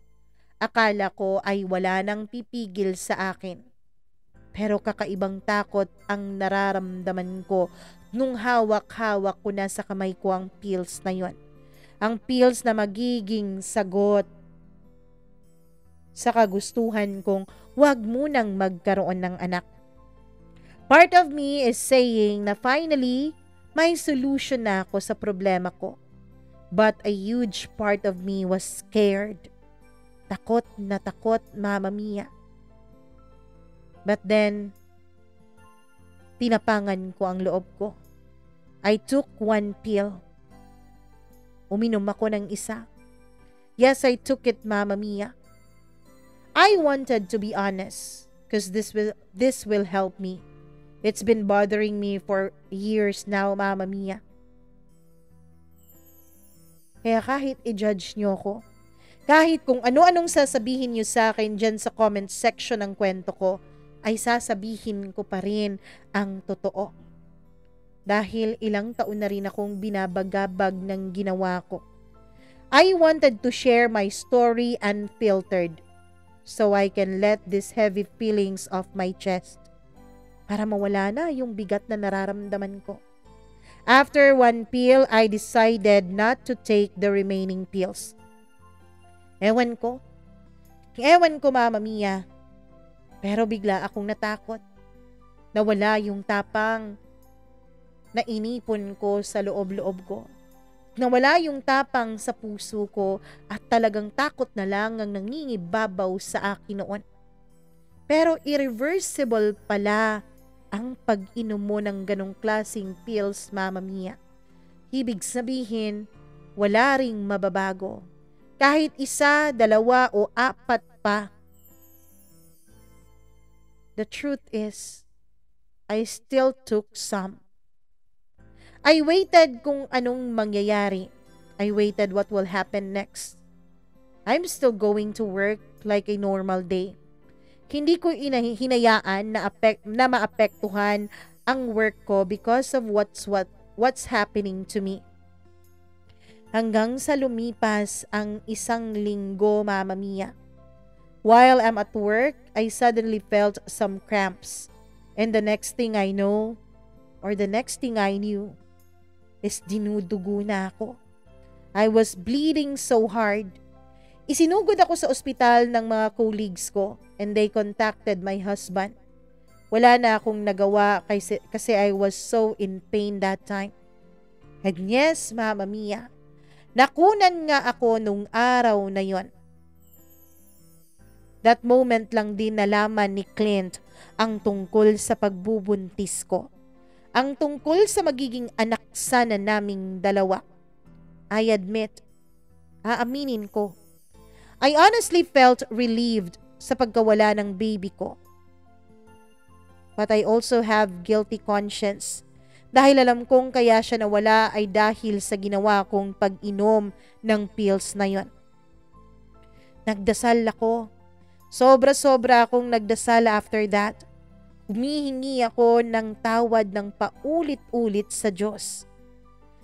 Akala ko ay wala nang pipigil sa akin. Pero kakaibang takot ang nararamdaman ko nung hawak-hawak ko na sa kamay ko ang pills na yon. Ang pills na magiging sagot sa kagustuhan kong wag munang magkaroon ng anak. Part of me is saying na finally, may solution na ako sa problema ko. But a huge part of me was scared. Takot na takot, Mama Mia. But then, tinapangan ko ang loob ko. I took one pill. Uminom ako ng isa. Yes, I took it, Mama Mia. I wanted to be honest because this will help me. It's been bothering me for years now, Mama Mia. Kaya kahit i-judge nyo ko, kahit kung ano-anong sasabihin nyo sa akin dyan sa comment section ng kwento ko, ay sasabihin ko pa rin ang totoo. Dahil ilang taon na rin akong binabagabag ng ginawa ko. I wanted to share my story unfiltered so I can let these heavy feelings off my chest para mawala na yung bigat na nararamdaman ko. After one pill, I decided not to take the remaining pills. Ewan ko, Mama Mia, pero bigla akong natakot. Nawala yung tapang na inipon ko sa loob-loob ko. Nawala yung tapang sa puso ko at talagang takot na lang ang nangingibabaw sa akin noon. Pero irreversible pala ang pag-inom mo ng ganong klaseng pills, Mama Mia. Ibig sabihin, wala ring mababago. Kahit isa, dalawa o apat pa. The truth is, I still took some. I waited kung anong mangyayari. I waited what will happen next. I'm still going to work like a normal day. Hindi ko hinayaan na maapektuhan ang work ko because of what's happening to me. Hanggang sa lumipas ang isang linggo, Mama Mia. While I'm at work, I suddenly felt some cramps. And the next thing I knew is dinudugo na ako. I was bleeding so hard. Isinugod ako sa ospital ng mga colleagues ko and they contacted my husband. Wala na akong nagawa kasi I was so in pain that time. And yes, Mama Mia, nakunan nga ako nung araw na yon. That moment lang din nalaman ni Clint ang tungkol sa pagbubuntis ko. Ang tungkol sa magiging anak sana naming dalawa. I admit, aaminin ko, I honestly felt relieved sa pagkawala ng baby ko. But I also have guilty conscience dahil alam kong kaya siya nawala ay dahil sa ginawa kong pag-inom ng pills na yon. Nagdasal ako. Sobra-sobra akong nagdasal after that. Humihingi ako ng tawad ng paulit-ulit sa Diyos.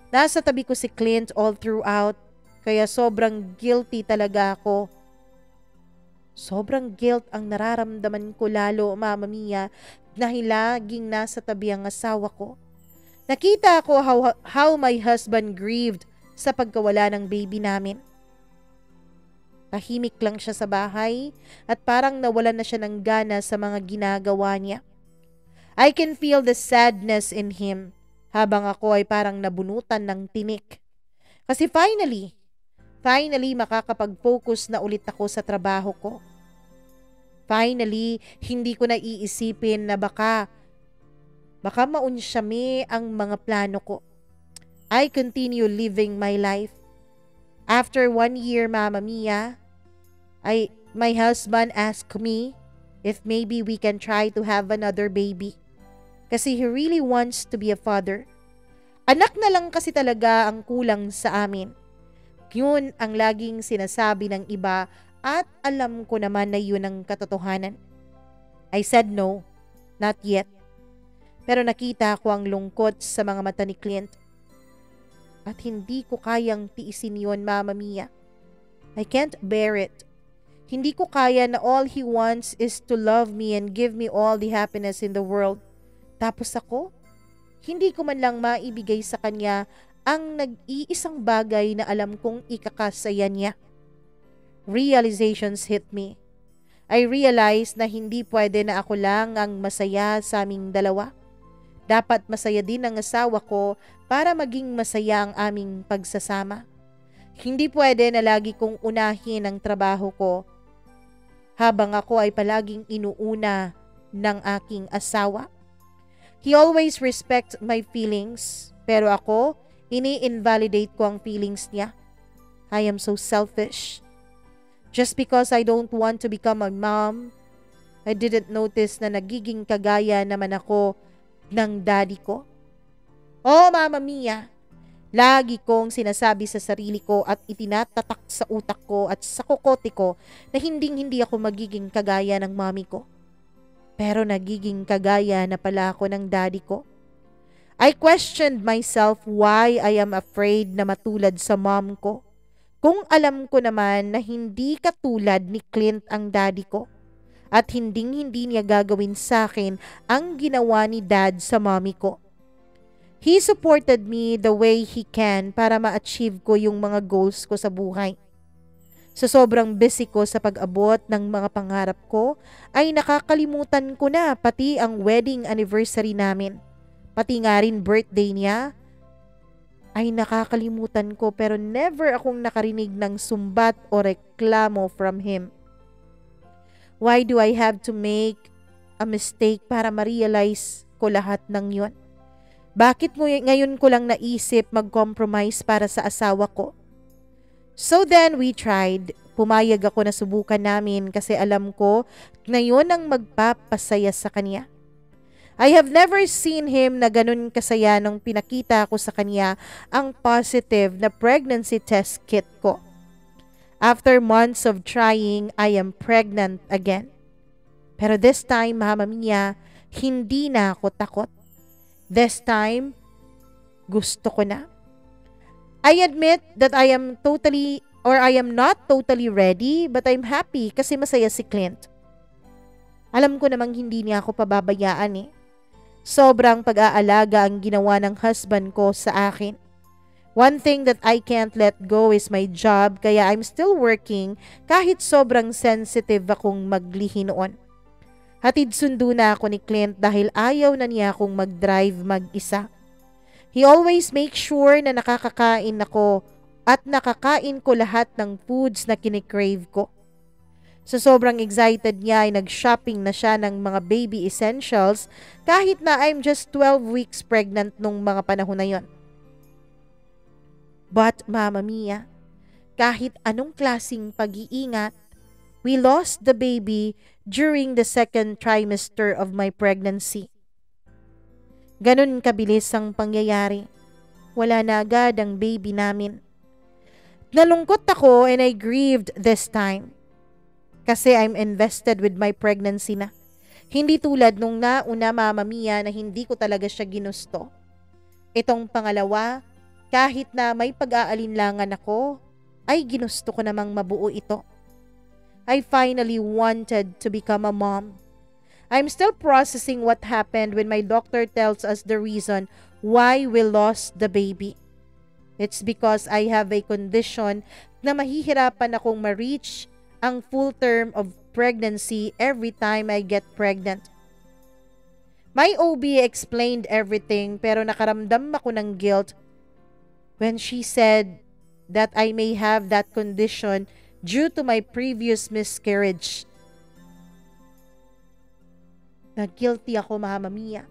Nasa tabi ko si Clint all throughout, kaya sobrang guilty talaga ako. Sobrang guilt ang nararamdaman ko lalo, Mama Mia, dahil laging nasa tabi ang asawa ko. Nakita ko how my husband grieved sa pagkawala ng baby namin. Tahimik lang siya sa bahay at parang nawalan na siya ng gana sa mga ginagawa niya. I can feel the sadness in him habang ako ay parang nabunutan ng tinik. Kasi finally makakapag-focus na ulit ako sa trabaho ko. Finally, hindi ko na iisipin na baka maunsyami ang mga plano ko. I continue living my life. After 1 year, Mama Mia, my husband asked me if maybe we can try to have another baby. Kasi he really wants to be a father. Anak na lang kasi talaga ang kulang sa amin. Yun ang laging sinasabi ng iba at alam ko naman na yun ang katotohanan. I said no, not yet. Pero nakita ko ang lungkot sa mga mata ni Clint. At hindi ko kayang tiisin yun, Mama Mia. I can't bear it. Hindi ko kaya na all he wants is to love me and give me all the happiness in the world. Tapos ako, hindi ko man lang maibigay sa kanya ang nag-iisang bagay na alam kong ikakasaya niya. Realizations hit me. I realized na hindi pwede na ako lang ang masaya sa aming dalawa. Dapat masaya din ang asawa ko para maging masaya ang aming pagsasama. Hindi pwede na lagi kong unahin ang trabaho ko habang ako ay palaging inuuna ng aking asawa. He always respects my feelings, pero ako, ini-invalidate ko ang feelings niya. I am so selfish. Just because I don't want to become a mom, I didn't notice na nagiging kagaya naman ako ng daddy ko. Oh, Mama Mia, lagi kong sinasabi sa sarili ko at itinatatak sa utak ko at sa kokote ko na hindi ako magiging kagaya ng mami ko. Pero nagiging kagaya na pala ako ng daddy ko. I questioned myself why I am afraid na matulad sa mom ko. Kung alam ko naman na hindi katulad ni Clint ang daddy ko. At hindi niya gagawin sa akin ang ginawa ni dad sa mommy ko. He supported me the way he can para ma-achieve ko yung mga goals ko sa buhay. Sa sobrang busy ko sa pag-abot ng mga pangarap ko, ay nakakalimutan ko na pati ang wedding anniversary namin. Pati nga rin birthday niya, ay nakakalimutan ko pero never akong nakarinig ng sumbat o reklamo from him. Why do I have to make a mistake para ma-realize ko lahat ng yon? Bakit ngayon ko lang naisip mag-compromise para sa asawa ko? So then we tried. Pumayag ako na subukan namin kasi alam ko na yun ang magpapasaya sa kanya. I have never seen him na ganun kasaya nung pinakita ko sa kanya ang positive na pregnancy test kit ko. After months of trying, I am pregnant again. Pero this time, Mama Mia, hindi na ako takot. This time, gusto ko na. I admit that I am not totally ready, but I'm happy kasi masaya si Clint. Alam ko namang hindi niya ako pababayaan eh. Sobrang pag-aalaga ang ginawa ng husband ko sa akin. One thing that I can't let go is my job, kaya I'm still working kahit sobrang sensitive akong maglihi noon. Hatid sundo na ako ni Clint dahil ayaw na niya akong mag-drive mag-isa. He always makes sure na nakakakain ako at nakakain ko lahat ng foods na kinikrave ko. So sobrang excited niya ay nag-shopping na siya ng mga baby essentials kahit na I'm just 12 weeks pregnant nung mga panahon na yon. But Mama Mia, kahit anong klaseng pag-iingat, we lost the baby during the second trimester of my pregnancy. Ganun kabilis ang pangyayari. Wala na agad ang baby namin. Nalungkot ako and I grieved this time. Kasi I'm invested with my pregnancy na. Hindi tulad nung nauna, Mama Mia, na hindi ko talaga siya ginusto. Itong pangalawa, kahit na may pag-aalinlangan ako, ay ginusto ko namang mabuo ito. I finally wanted to become a mom. I'm still processing what happened when my doctor tells us the reason why we lost the baby. It's because I have a condition na mahihirapan akong ma-reach ang full term of pregnancy every time I get pregnant. My OB explained everything pero nakaramdam ako ng guilt when she said that I may have that condition due to my previous miscarriage. Nag-guilty ako, Mama Mia.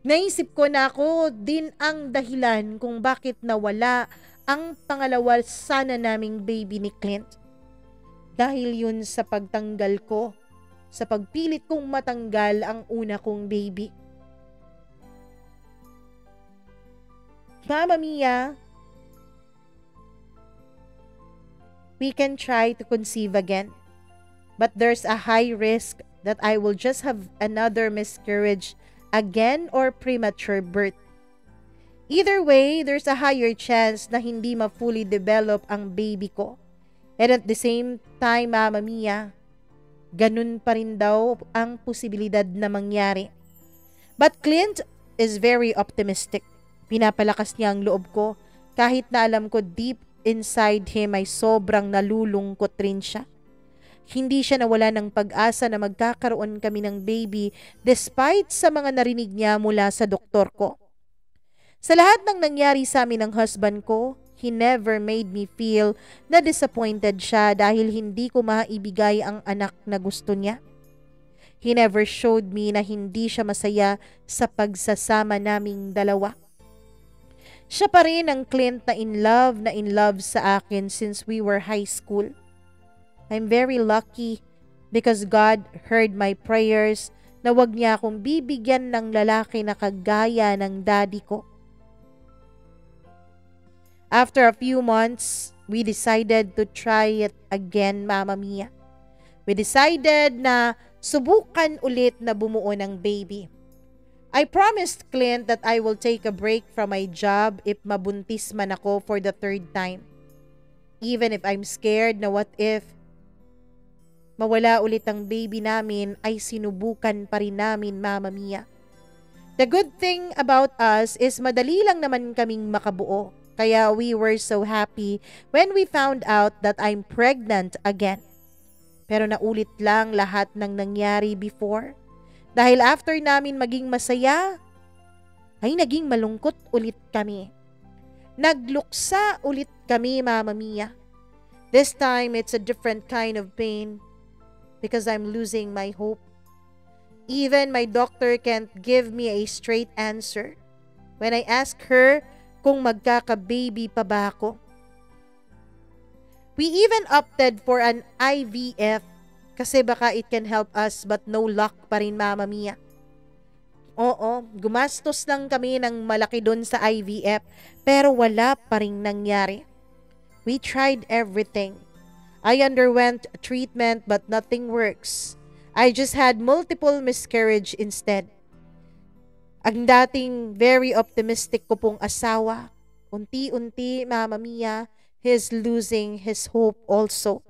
Naisip ko na ako din ang dahilan kung bakit nawala ang pangalawa sana naming baby ni Clint. Dahil yun sa pagtanggal ko, sa pagpilit kong matanggal ang una kong baby. Mama Mia, we can try to conceive again. But there's a high risk that I will just have another miscarriage again or premature birth. Either way, there's a higher chance na hindi ma-fully develop ang baby ko. And at the same time, Mama Mia, ganun pa rin daw ang posibilidad na mangyari. But Clint is very optimistic. Pinapalakas niya ang loob ko kahit na alam ko deep inside him ay sobrang nalulungkot rin siya. Hindi siya nawala ng pag-asa na magkakaroon kami ng baby despite sa mga narinig niya mula sa doktor ko. Sa lahat ng nangyari sa amin ng husband ko, he never made me feel na disappointed siya dahil hindi ko maibigay ang anak na gusto niya. He never showed me na hindi siya masaya sa pagsasama naming dalawa. Siya pa rin ang Clint na in love sa akin since we were high school. I'm very lucky because God heard my prayers na wag niya akong bibigyan ng lalaki na kagaya ng daddy ko. After a few months, we decided to try it again, Mama Mia. We decided na subukan ulit na bumuo ng baby. I promised Clint that I will take a break from my job if mabuntis man ako for the third time. Even if I'm scared na what if mawala ulit ang baby namin, ay sinubukan pa rin namin, Mama Mia. The good thing about us is madali lang naman kaming makabuo. Kaya we were so happy when we found out that I'm pregnant again. Pero naulit lang lahat ng nangyari before. Dahil after namin maging masaya, ay naging malungkot ulit kami. Nagluksa ulit kami, Mama Mia. This time, it's a different kind of pain because I'm losing my hope. Even my doctor can't give me a straight answer. When I ask her kung magkaka-baby pa ba ako. We even opted for an IVF kasi baka it can help us but no luck pa rin, Mama Mia. Oo, gumastos lang kami ng malaki doon sa IVF pero wala pa rin nangyari. We tried everything. I underwent treatment but nothing works. I just had multiple miscarriage instead. Ang dating very optimistic ko pong asawa, unti-unti, Mama Mia, he's losing his hope also.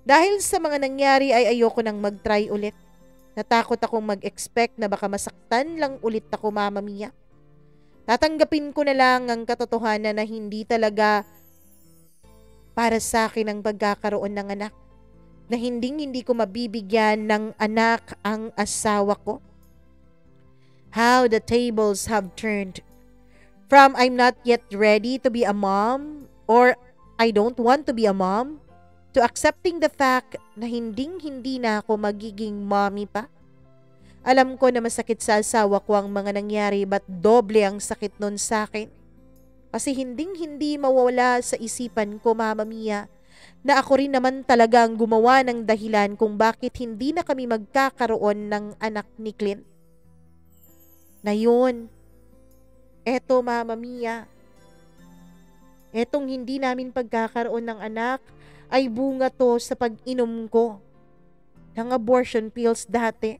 Dahil sa mga nangyari ay ayoko nang mag-try ulit. Natakot akong mag-expect na baka masaktan lang ulit ako, Mama Mia. Tatanggapin ko na lang ang katotohanan na hindi talaga para sa akin ang pagkakaroon ng anak. Na hindi ko mabibigyan ng anak ang asawa ko. How the tables have turned. From I'm not yet ready to be a mom or I don't want to be a mom to accepting the fact na hindi na ako magiging mommy pa. Alam ko na masakit sa asawa ko ang mga nangyari but doble ang sakit nun sa akin. Kasi hindi mawala sa isipan ko, Mama Mia, na ako rin naman talaga ang gumawa ng dahilan kung bakit hindi na kami magkakaroon ng anak ni Clint. Na yun, eto, Mama Mia, etong hindi namin pagkakaroon ng anak ay bunga to sa pag-inom ko ng abortion pills dati.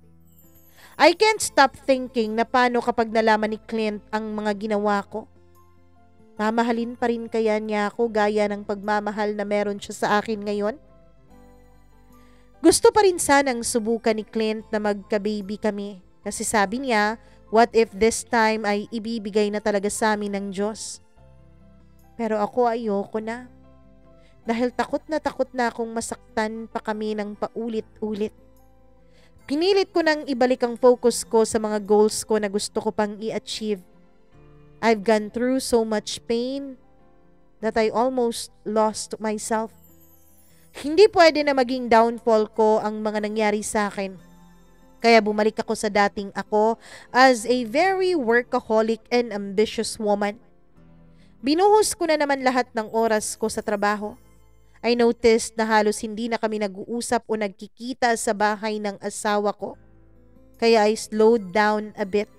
I can't stop thinking na paano kapag nalaman ni Clint ang mga ginawa ko. Mamahalin pa rin kaya niya ako gaya ng pagmamahal na meron siya sa akin ngayon? Gusto pa rin sanang subukan ni Clint na magka-baby kami kasi sabi niya, what if this time ay ibibigay na talaga sa amin ng Diyos? Pero ako ayoko na. Dahil takot na akong masaktan pa kami ng paulit-ulit. Pinilit ko nang ibalik ang focus ko sa mga goals ko na gusto ko pang i-achieve. I've gone through so much pain that I almost lost myself. Hindi pwede na maging downfall ko ang mga nangyari sa akin. Kaya bumalik ako sa dating ako as a very workaholic and ambitious woman. Binuhos ko na naman lahat ng oras ko sa trabaho. I noticed na halos hindi na kami nag-uusap o nagkikita sa bahay ng asawa ko. Kaya I slowed down a bit.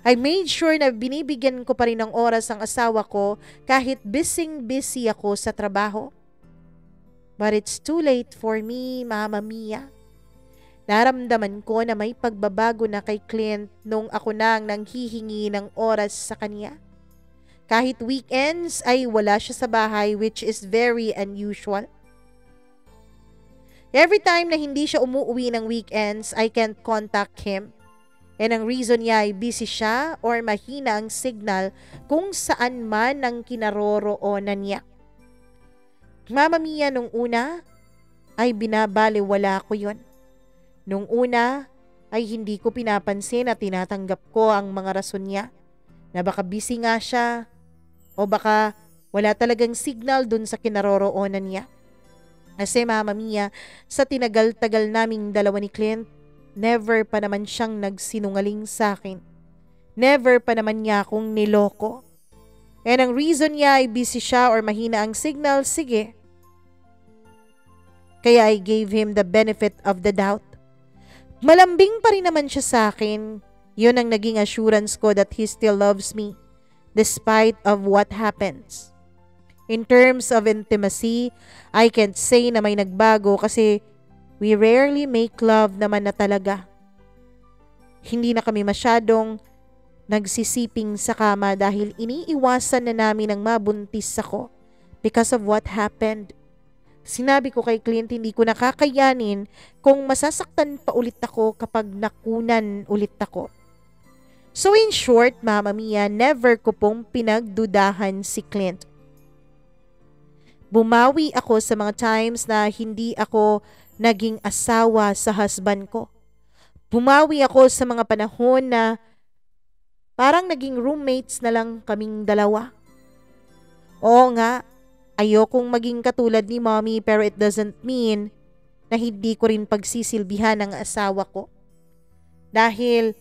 I made sure na binibigyan ko pa rin ng oras ang asawa ko kahit busy ako sa trabaho. But it's too late for me, Mama Mia. Naramdaman ko na may pagbabago na kay Clint nung ako na ang nanghihingi ng oras sa kanya. Kahit weekends ay wala siya sa bahay, which is very unusual. Every time na hindi siya umuwi ng weekends, I can't contact him. And ang reason niya ay busy siya or mahina ang signal kung saan man ang kinaroroonan niya. Mama Mia, nung una ay binabaliwala ko yon. Nung una ay hindi ko pinapansin at tinatanggap ko ang mga rason niya na baka busy nga siya o baka wala talagang signal dun sa kinaroroonan niya. Kasi Mama Mia, sa tinagal-tagal naming dalawa ni Clint, never pa naman siyang nagsinungaling sa akin. Never pa naman niya akong niloko. And ang reason niya ay busy siya or mahina ang signal, sige. Kaya I gave him the benefit of the doubt. Malambing pa rin naman siya sa akin. Yun ang naging assurance ko that he still loves me despite of what happens. In terms of intimacy, I can't say na may nagbago kasi we rarely make love naman na talaga. Hindi na kami masyadong nagsisiping sa kama dahil iniiwasan na namin ang mabuntis ako because of what happened. Sinabi ko kay Clint hindi ko nakakayanin kung masasaktan pa ulit ako kapag nakunan ulit ako. So in short, Mama Mia, never ko pong pinagdudahan si Clint. Bumawi ako sa mga times na hindi ako naging asawa sa husband ko. Bumawi ako sa mga panahon na parang naging roommates na lang kaming dalawa. Oo nga, ayokong maging katulad ni Mommy pero it doesn't mean na hindi ko rin pagsisilbihan ang asawa ko. Dahil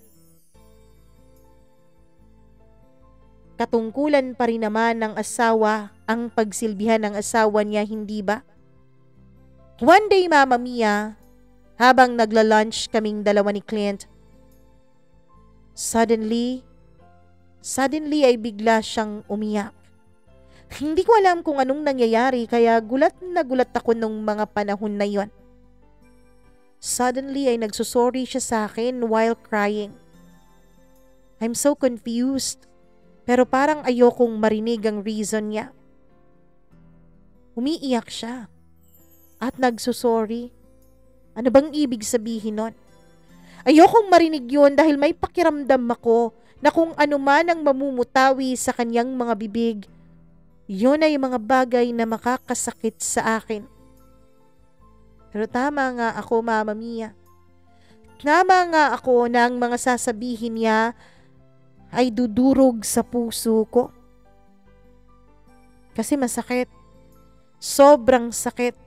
katungkulan pa rin naman ng asawa ang pagsilbihan ng asawa niya, hindi ba? One day, Mama Mia, habang nagla-lunch kaming dalawa ni Clint, suddenly ay bigla siyang umiyak. Hindi ko alam kung anong nangyayari kaya gulat na gulat ako nung mga panahon na yon. Suddenly ay nagsusorry siya sa akin while crying. I'm so confused pero parang ayokong marinig ang reason niya. Umiiyak siya at nagsusorry. Ano bang ibig sabihin nun? Ayokong marinig yun dahil may pakiramdam ako na kung ano man ang mamumutawi sa kanyang mga bibig, yun ay mga bagay na makakasakit sa akin. Pero tama nga ako, Mama Mia. Tama nga ako na ang mga sasabihin niya ay dudurog sa puso ko. Kasi masakit. Sobrang sakit.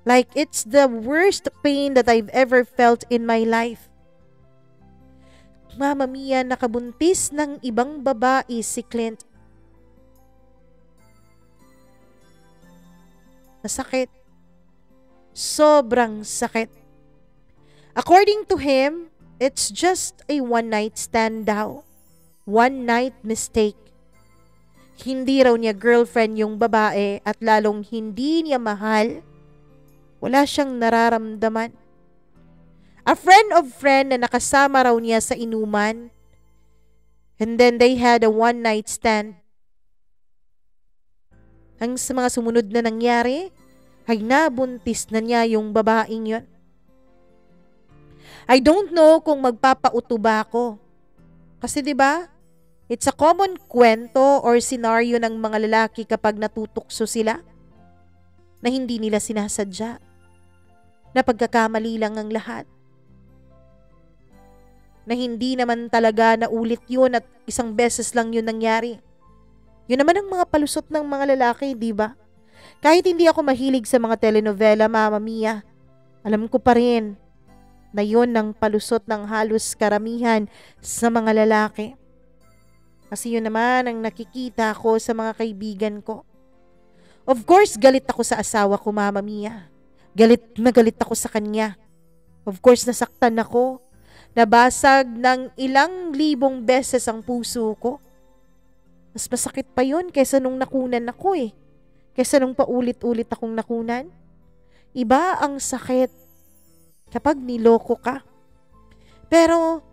Like it's the worst pain that I've ever felt in my life. Mama Mia, nakabuntis ng ibang babae si Clint. Masakit. Sobrang sakit. According to him, it's just a one-night stand daw. One-night mistake. Hindi raw niya girlfriend yung babae at lalong hindi niya mahal. Wala siyang nararamdaman. A friend of friend na nakasama raw niya sa inuman. And then they had a one-night stand. Ang sa mga sumunod na nangyari, ay nabuntis na niya yung babaeng yon. I don't know kung magpapauto ba ako. Kasi 'di ba? It's a common kwento or senaryo ng mga lalaki kapag natutukso sila na hindi nila sinasadya. Na pagkakamali lang ang lahat. Na hindi naman talaga naulit yun at isang beses lang yun nangyari. Yun naman ang mga palusot ng mga lalaki, di ba? Kahit hindi ako mahilig sa mga telenovela, Mama Mia, alam ko pa rin na yun ang palusot ng halos karamihan sa mga lalaki. Kasi yun naman ang nakikita ko sa mga kaibigan ko. Of course, galit ako sa asawa ko, Mama Mia. Galit na galit ako sa kanya. Of course, nasaktan ako. Nabasag ng ilang libong beses ang puso ko. Mas masakit pa yun kaysa nung nakunan ako eh. kesa nung paulit-ulit akong nakunan. Iba ang sakit kapag niloko ka. Pero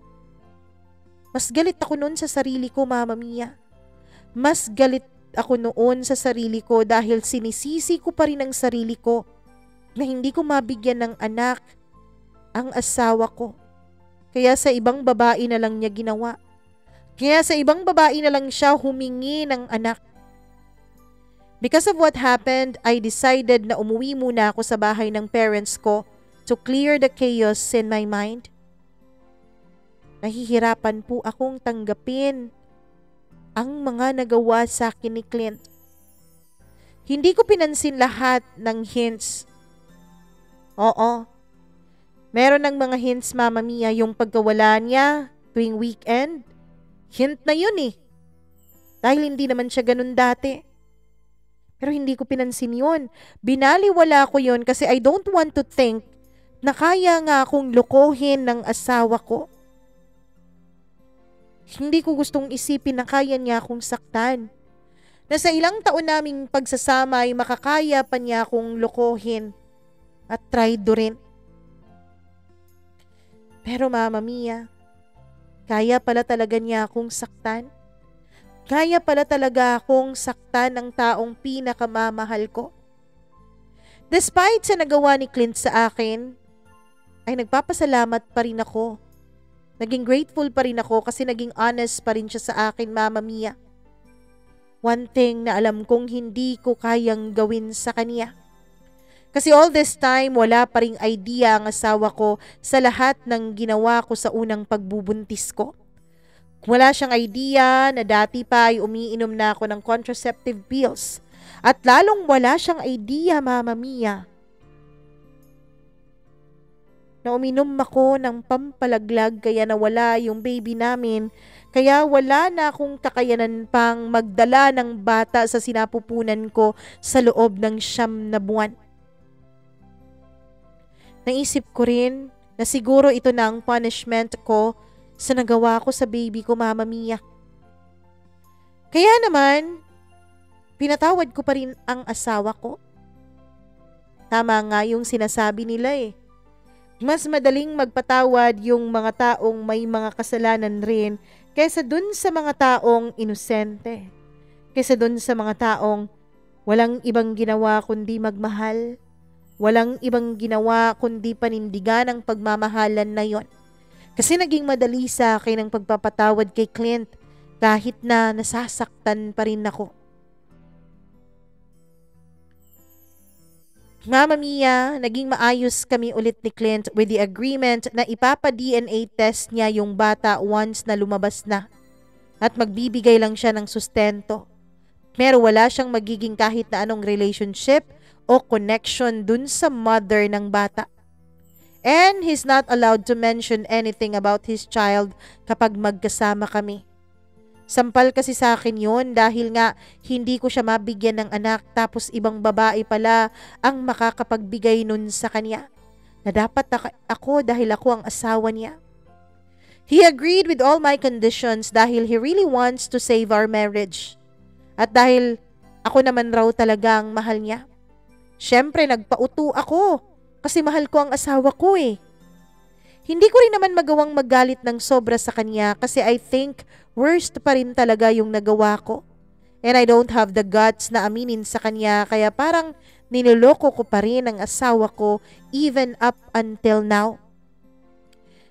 mas galit ako noon sa sarili ko, Mama Mia. Mas galit ako noon sa sarili ko dahil sinisisi ko pa rin ang sarili ko na hindi ko mabigyan ng anak ang asawa ko. Kaya sa ibang babae na lang niya ginawa. Kaya sa ibang babae na lang siya humingi ng anak. Because of what happened, I decided na umuwi muna ako sa bahay ng parents ko to clear the chaos in my mind. Nahihirapan po akong tanggapin ang mga nagawa sa akin ni Clint. Hindi ko pinansin lahat ng hints. Oo, meron ng mga hints, Mama Mia, yung pagkawala niya tuwing weekend. Hint na yun eh. Dahil hindi naman siya ganun dati. Pero hindi ko pinansin yun. Binaliwala ko yun kasi I don't want to think na kaya nga akong lokohin ng asawa ko. Hindi ko gustong isipin na kaya niya akong saktan. Na sa ilang taon naming pagsasama ay makakaya pa niya akong lokohin at traidorin. Pero Mama Mia, kaya pala talaga niya akong saktan. Kaya pala talaga akong saktan ng taong pinakamamahal ko. Despite sa nagawa ni Clint sa akin, ay nagpapasalamat pa rin ako. Naging grateful pa rin ako kasi naging honest pa rin siya sa akin, Mama Mia. One thing na alam kong hindi ko kayang gawin sa kanya. Kasi all this time, wala pa ring idea ang asawa ko sa lahat ng ginawa ko sa unang pagbubuntis ko. Wala siyang idea na dati pa ay umiinom na ako ng contraceptive pills. At lalong wala siyang idea, Mama Mia, na uminom ako ng pampalaglag kaya nawala yung baby namin. Kaya wala na akong kakayanan pang magdala ng bata sa sinapupunan ko sa loob ng 9 na buwan. Naisip ko rin na siguro ito na ang punishment ko sa nagawa ko sa baby ko, Mama Mia. Kaya naman, pinatawad ko pa rin ang asawa ko. Tama nga yung sinasabi nila eh. Mas madaling magpatawad yung mga taong may mga kasalanan rin kaysa dun sa mga taong inosente. Kaysa dun sa mga taong walang ibang ginawa kundi magmahal. Walang ibang ginawa kundi panindigan ang pagmamahalan na yon. Kasi naging madali sa akin ang pagpapatawad kay Clint kahit na nasasaktan pa rin ako. Mama Mia, naging maayos kami ulit ni Clint with the agreement na ipapa-DNA test niya yung bata once na lumabas na at magbibigay lang siya ng sustento. Pero wala siyang magiging kahit na anong relationship o connection dun sa mother ng bata. And he's not allowed to mention anything about his child kapag magkasama kami. Sampal kasi sa akin yun dahil nga hindi ko siya mabigyan ng anak tapos ibang babae pala ang makakapagbigay nun sa kanya. Na dapat ako dahil ako ang asawa niya. He agreed with all my conditions dahil he really wants to save our marriage. At dahil ako naman raw talaga ang mahal niya. Siyempre nagpauto ako kasi mahal ko ang asawa ko eh. Hindi ko rin naman magawang magalit ng sobra sa kanya kasi I think worst pa rin talaga yung nagawa ko. And I don't have the guts na aminin sa kanya kaya parang niloloko ko pa rin ang asawa ko even up until now.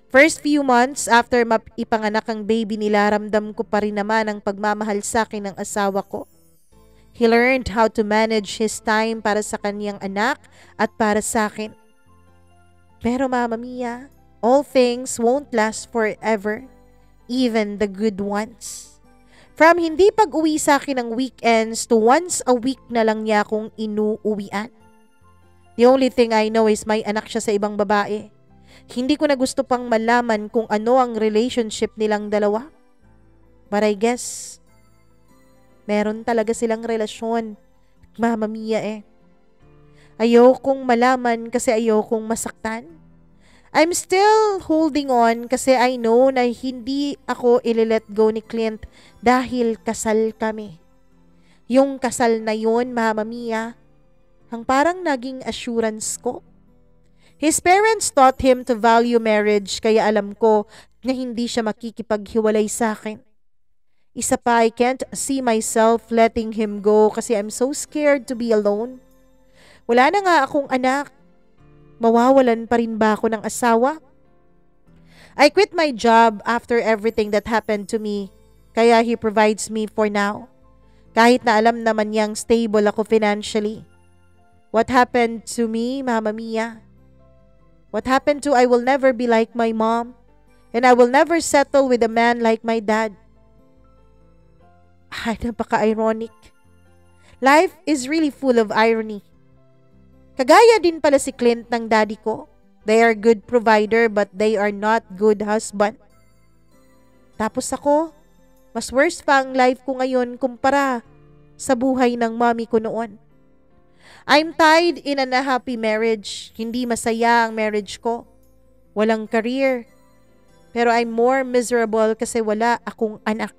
First few months after ipanganak ang baby nila, ramdam ko pa rin naman ang pagmamahal sa akin ng asawa ko. He learned how to manage his time para sa kanyang anak at para sa akin. Pero Mama Mia, all things won't last forever, even the good ones. From hindi pag-uwi sa akin ng weekends to once a week na lang niya akong inuuwian. The only thing I know is may anak siya sa ibang babae. Hindi ko na gusto pang malaman kung ano ang relationship nilang dalawa. But I guess meron talaga silang relasyon. Mama Mia eh. Ayokong malaman kasi ayokong masaktan. I'm still holding on kasi I know na hindi ako i-let go ni Clint dahil kasal kami. Yung kasal na yun, Mama Mia, ang parang naging assurance ko. His parents taught him to value marriage kaya alam ko na hindi siya makikipaghiwalay sa akin. Isa pa, I can't see myself letting him go kasi I'm so scared to be alone. Wala na nga akong anak. Mawawalan pa rin ba ako ng asawa? I quit my job after everything that happened to me, kaya he provides me for now. Kahit na alam naman niyang stable ako financially. What happened to me, Mama Mia? What happened to I will never be like my mom, and I will never settle with a man like my dad. Ay, napaka-ironic. Life is really full of irony. Kagaya din pala si Clint ng daddy ko. They are good provider but they are not good husband. Tapos ako, mas worse pa ang life ko ngayon kumpara sa buhay ng mommy ko noon. I'm tied in an unhappy marriage. Hindi masaya ang marriage ko. Walang career. Pero I'm more miserable kasi wala akong anak.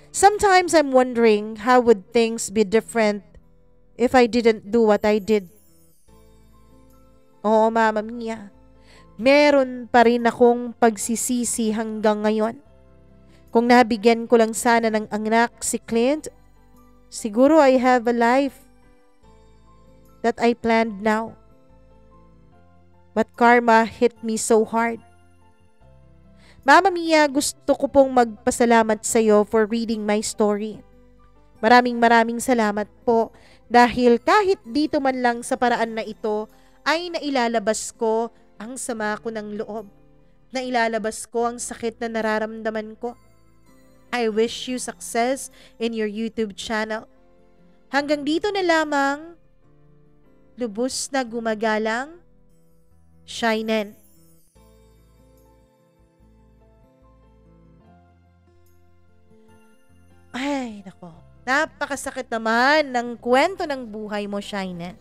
Sometimes I'm wondering how would things be different if I didn't do what I did. Oo, Mama Mia. Meron pa rin akong pagsisisi hanggang ngayon. Kung nabigyan ko lang sana ng anak si Clint, siguro I have a life that I planned now. But karma hit me so hard. Mama Mia, gusto ko pong magpasalamat sa iyo for reading my story. Maraming salamat po dahil kahit dito man lang sa paraan na ito ay nailalabas ko ang sama ko ng loob. Nailalabas ko ang sakit na nararamdaman ko. I wish you success in your YouTube channel. Hanggang dito na lamang. Lubos na gumagalang, Shinen. Ay, nako. Napakasakit naman ng kwento ng buhay mo, Shinen.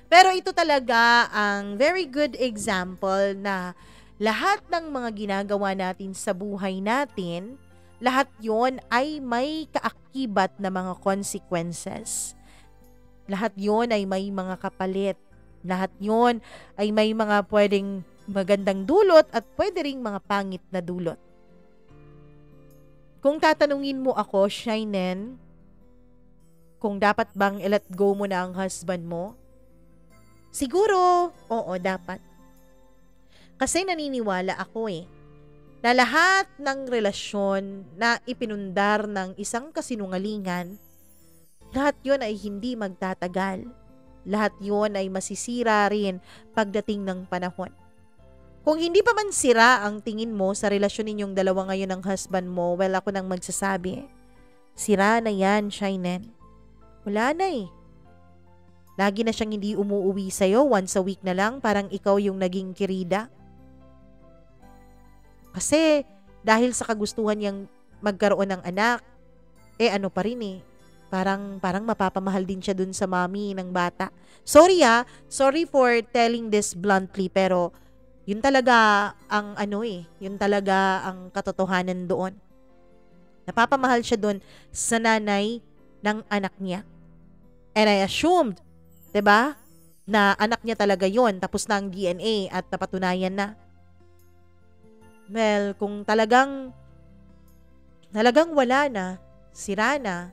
Pero ito talaga ang very good example na lahat ng mga ginagawa natin sa buhay natin, lahat yon ay may kaakibat na mga consequences. Lahat yon ay may mga kapalit. Lahat yon ay may mga pwedeng magandang dulot at pwede ring mga pangit na dulot. Kung tatanungin mo ako, Shinen, kung dapat bang i-let go mo na ang husband mo, siguro, oo, dapat. Kasi naniniwala ako na lahat ng relasyon na ipinundar ng isang kasinungalingan, lahat yon ay hindi magtatagal. Lahat yon ay masisira rin pagdating ng panahon. Kung hindi pa man sira ang tingin mo sa relasyon ninyong dalawa ngayon ng husband mo, well, ako nang magsasabi, sira na yan, Shinen. Wala na Lagi na siyang hindi umuuwi sa'yo, once a week na lang, parang ikaw yung naging kirida. Kasi dahil sa kagustuhan niyang magkaroon ng anak, ano pa rin parang mapapamahal din siya dun sa mommy ng bata. Sorry for telling this bluntly, pero yun talaga ang yun talaga ang katotohanan doon. Napapamahal siya doon sa nanay ng anak niya. And I assumed, 'di ba, na anak niya talaga yun, tapos na ang DNA at napatunayan na. Well, kung talagang wala na, sira na,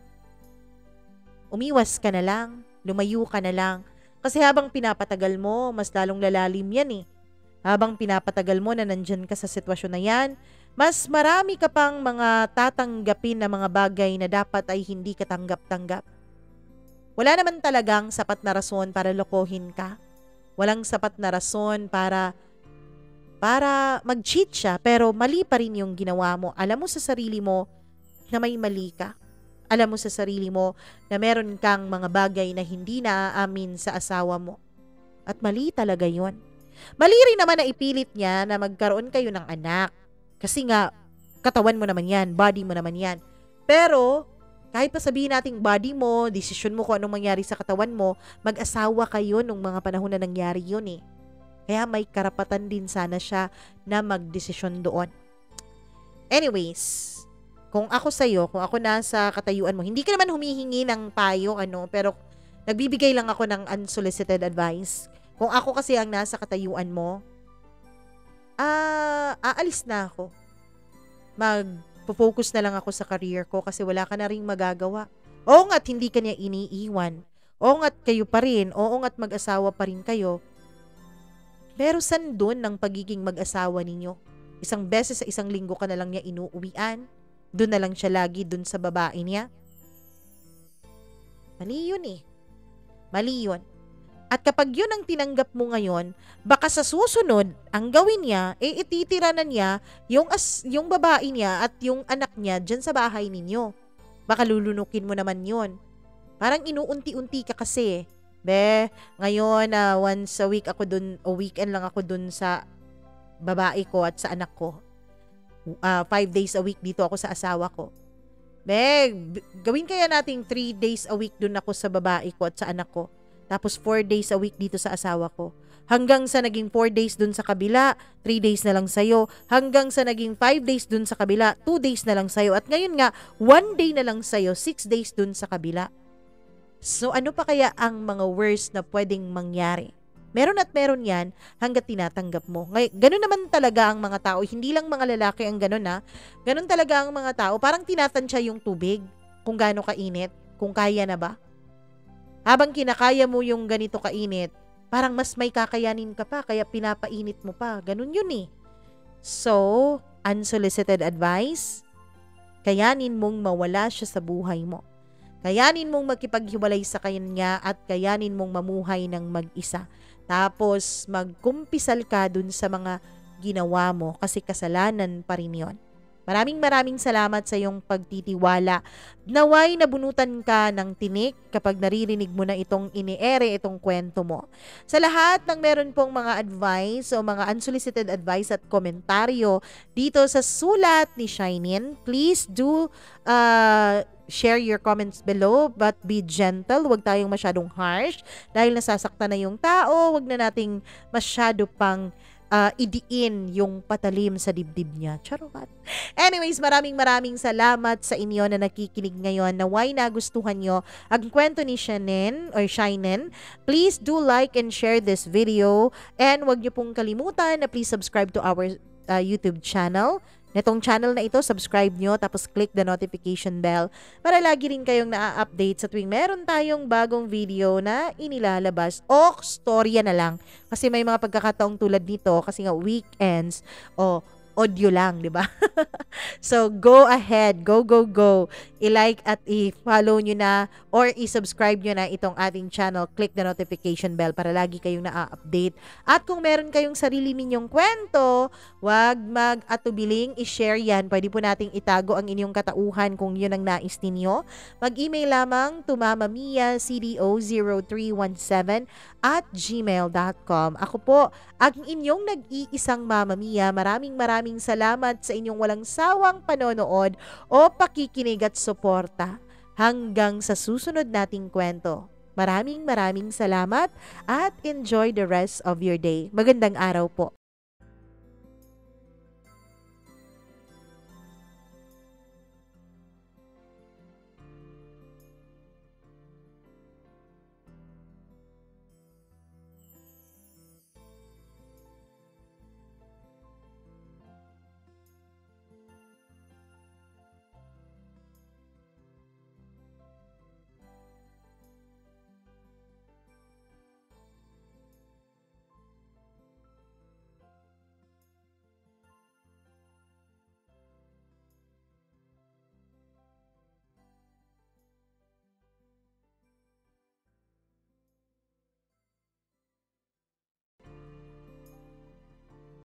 umiwas ka na lang, lumayo ka na lang. Kasi habang pinapatagal mo, mas lalong lalalim yan Habang pinapatagal mo na nandyan ka sa sitwasyon na yan, mas marami ka pang mga tatanggapin na mga bagay na dapat ay hindi ka tanggap-tanggap. Wala naman talagang sapat na rason para lokohin ka. Walang sapat na rason para mag-cheat siya, pero mali pa rin yung ginawa mo. Alam mo sa sarili mo na may mali ka. Alam mo sa sarili mo na meron kang mga bagay na hindi naaamin sa asawa mo. At mali talaga yon. Mali rin naman na ipilit niya na magkaroon kayo ng anak. Kasi nga, katawan mo naman yan, body mo naman yan. Pero, kahit pa sabihin nating body mo, desisyon mo kung anong mangyari sa katawan mo, mag-asawa kayo nung mga panahon na nangyari yun Kaya may karapatan din sana siya na magdesisyon doon. Anyways, kung ako sa'yo, kung ako nasa katayuan mo, hindi ka naman humihingi ng payo, pero nagbibigay lang ako ng unsolicited advice. Kung ako kasi ang nasa katayuan mo, aalis na ako. Mag-focus na lang ako sa career ko kasi wala ka na ring magagawa. Oo nga't hindi ka niya iniiwan. Oo nga't kayo pa rin. Oo nga't mag-asawa pa rin kayo. Pero saan doon ng pagiging mag-asawa ninyo? Isang beses sa isang linggo ka na lang niya inuuwian. Doon na lang siya lagi doon sa babae niya. Mali yun eh. Mali yun. At kapag yun ang tinanggap mo ngayon, baka sa susunod, ang gawin niya, ititira na niya yung babae niya at yung anak niya dyan sa bahay ninyo. Baka lulunukin mo naman yun. Parang inuunti-unti ka kasi. Ngayon, once a week ako dun, o weekend lang ako dun sa babae ko at sa anak ko. 5 days a week dito ako sa asawa ko. Gawin kaya nating 3 days a week dun ako sa babae ko at sa anak ko. Tapos 4 days a week dito sa asawa ko. Hanggang sa naging 4 days dun sa kabila, 3 days na lang sa'yo. Hanggang sa naging 5 days dun sa kabila, 2 days na lang sa'yo. At ngayon nga, 1 day na lang sa'yo, 6 days dun sa kabila. So ano pa kaya ang mga worst na pwedeng mangyari? Meron at meron yan hanggat tinatanggap mo. Ganun naman talaga ang mga tao. Hindi lang mga lalaki ang ganun ha. Ganun talaga ang mga tao. Parang tinatansya yung tubig kung gaano kainit. Kung kaya na ba? Habang kinakaya mo yung ganito kainit, parang mas may kakayanin ka pa, kaya pinapainit mo pa. Ganun yun eh. So, unsolicited advice, kayanin mong mawala siya sa buhay mo. Kayanin mong magkipaghiwalay sa kanya at kayanin mong mamuhay ng mag-isa. Tapos, magkumpisal ka dun sa mga ginawa mo kasi kasalanan pa rin yun. Maraming salamat sa iyong pagtitiwala. Naway nabunutan ka ng tinik kapag naririnig mo na itong itong kwento mo. Sa lahat ng meron pong mga advice o mga unsolicited advice at komentaryo dito sa sulat ni Shinin, please do share your comments below but be gentle. Huwag tayong masyadong harsh dahil nasasaktan na yung tao. Huwag na nating masyado pang idiin yung patalim sa dibdib niya. Charot. Anyways, maraming salamat sa inyo na nakikinig ngayon. Naway nagustuhan nyo ang kwento ni Shinin. Please do like and share this video. And wag nyo pong kalimutan na please subscribe to our YouTube channel. Netong channel na ito, subscribe nyo, tapos click the notification bell para lagi rin kayong na-update sa tuwing meron tayong bagong video na inilalabas o storya na lang. Kasi may mga pagkakataong tulad nito kasi nga weekends o audio lang, di ba? So, go ahead, go. I-like at i-follow nyo na or i-subscribe nyo na itong ating channel. Click the notification bell para lagi kayong na-update. At kung meron kayong sarili ninyong kwento, wag mag-atubiling i-share yan. Pwede po nating itago ang inyong katauhan kung yun ang nais ninyo. Mag-email lamang to mamamia.cdo0317@gmail.com. Ako po, ang inyong nag-iisang Mama Mia. Maraming salamat sa inyong walang sawang panonood o pakikinig at suporta. Hanggang sa susunod nating kwento. Maraming salamat at enjoy the rest of your day. Magandang araw po.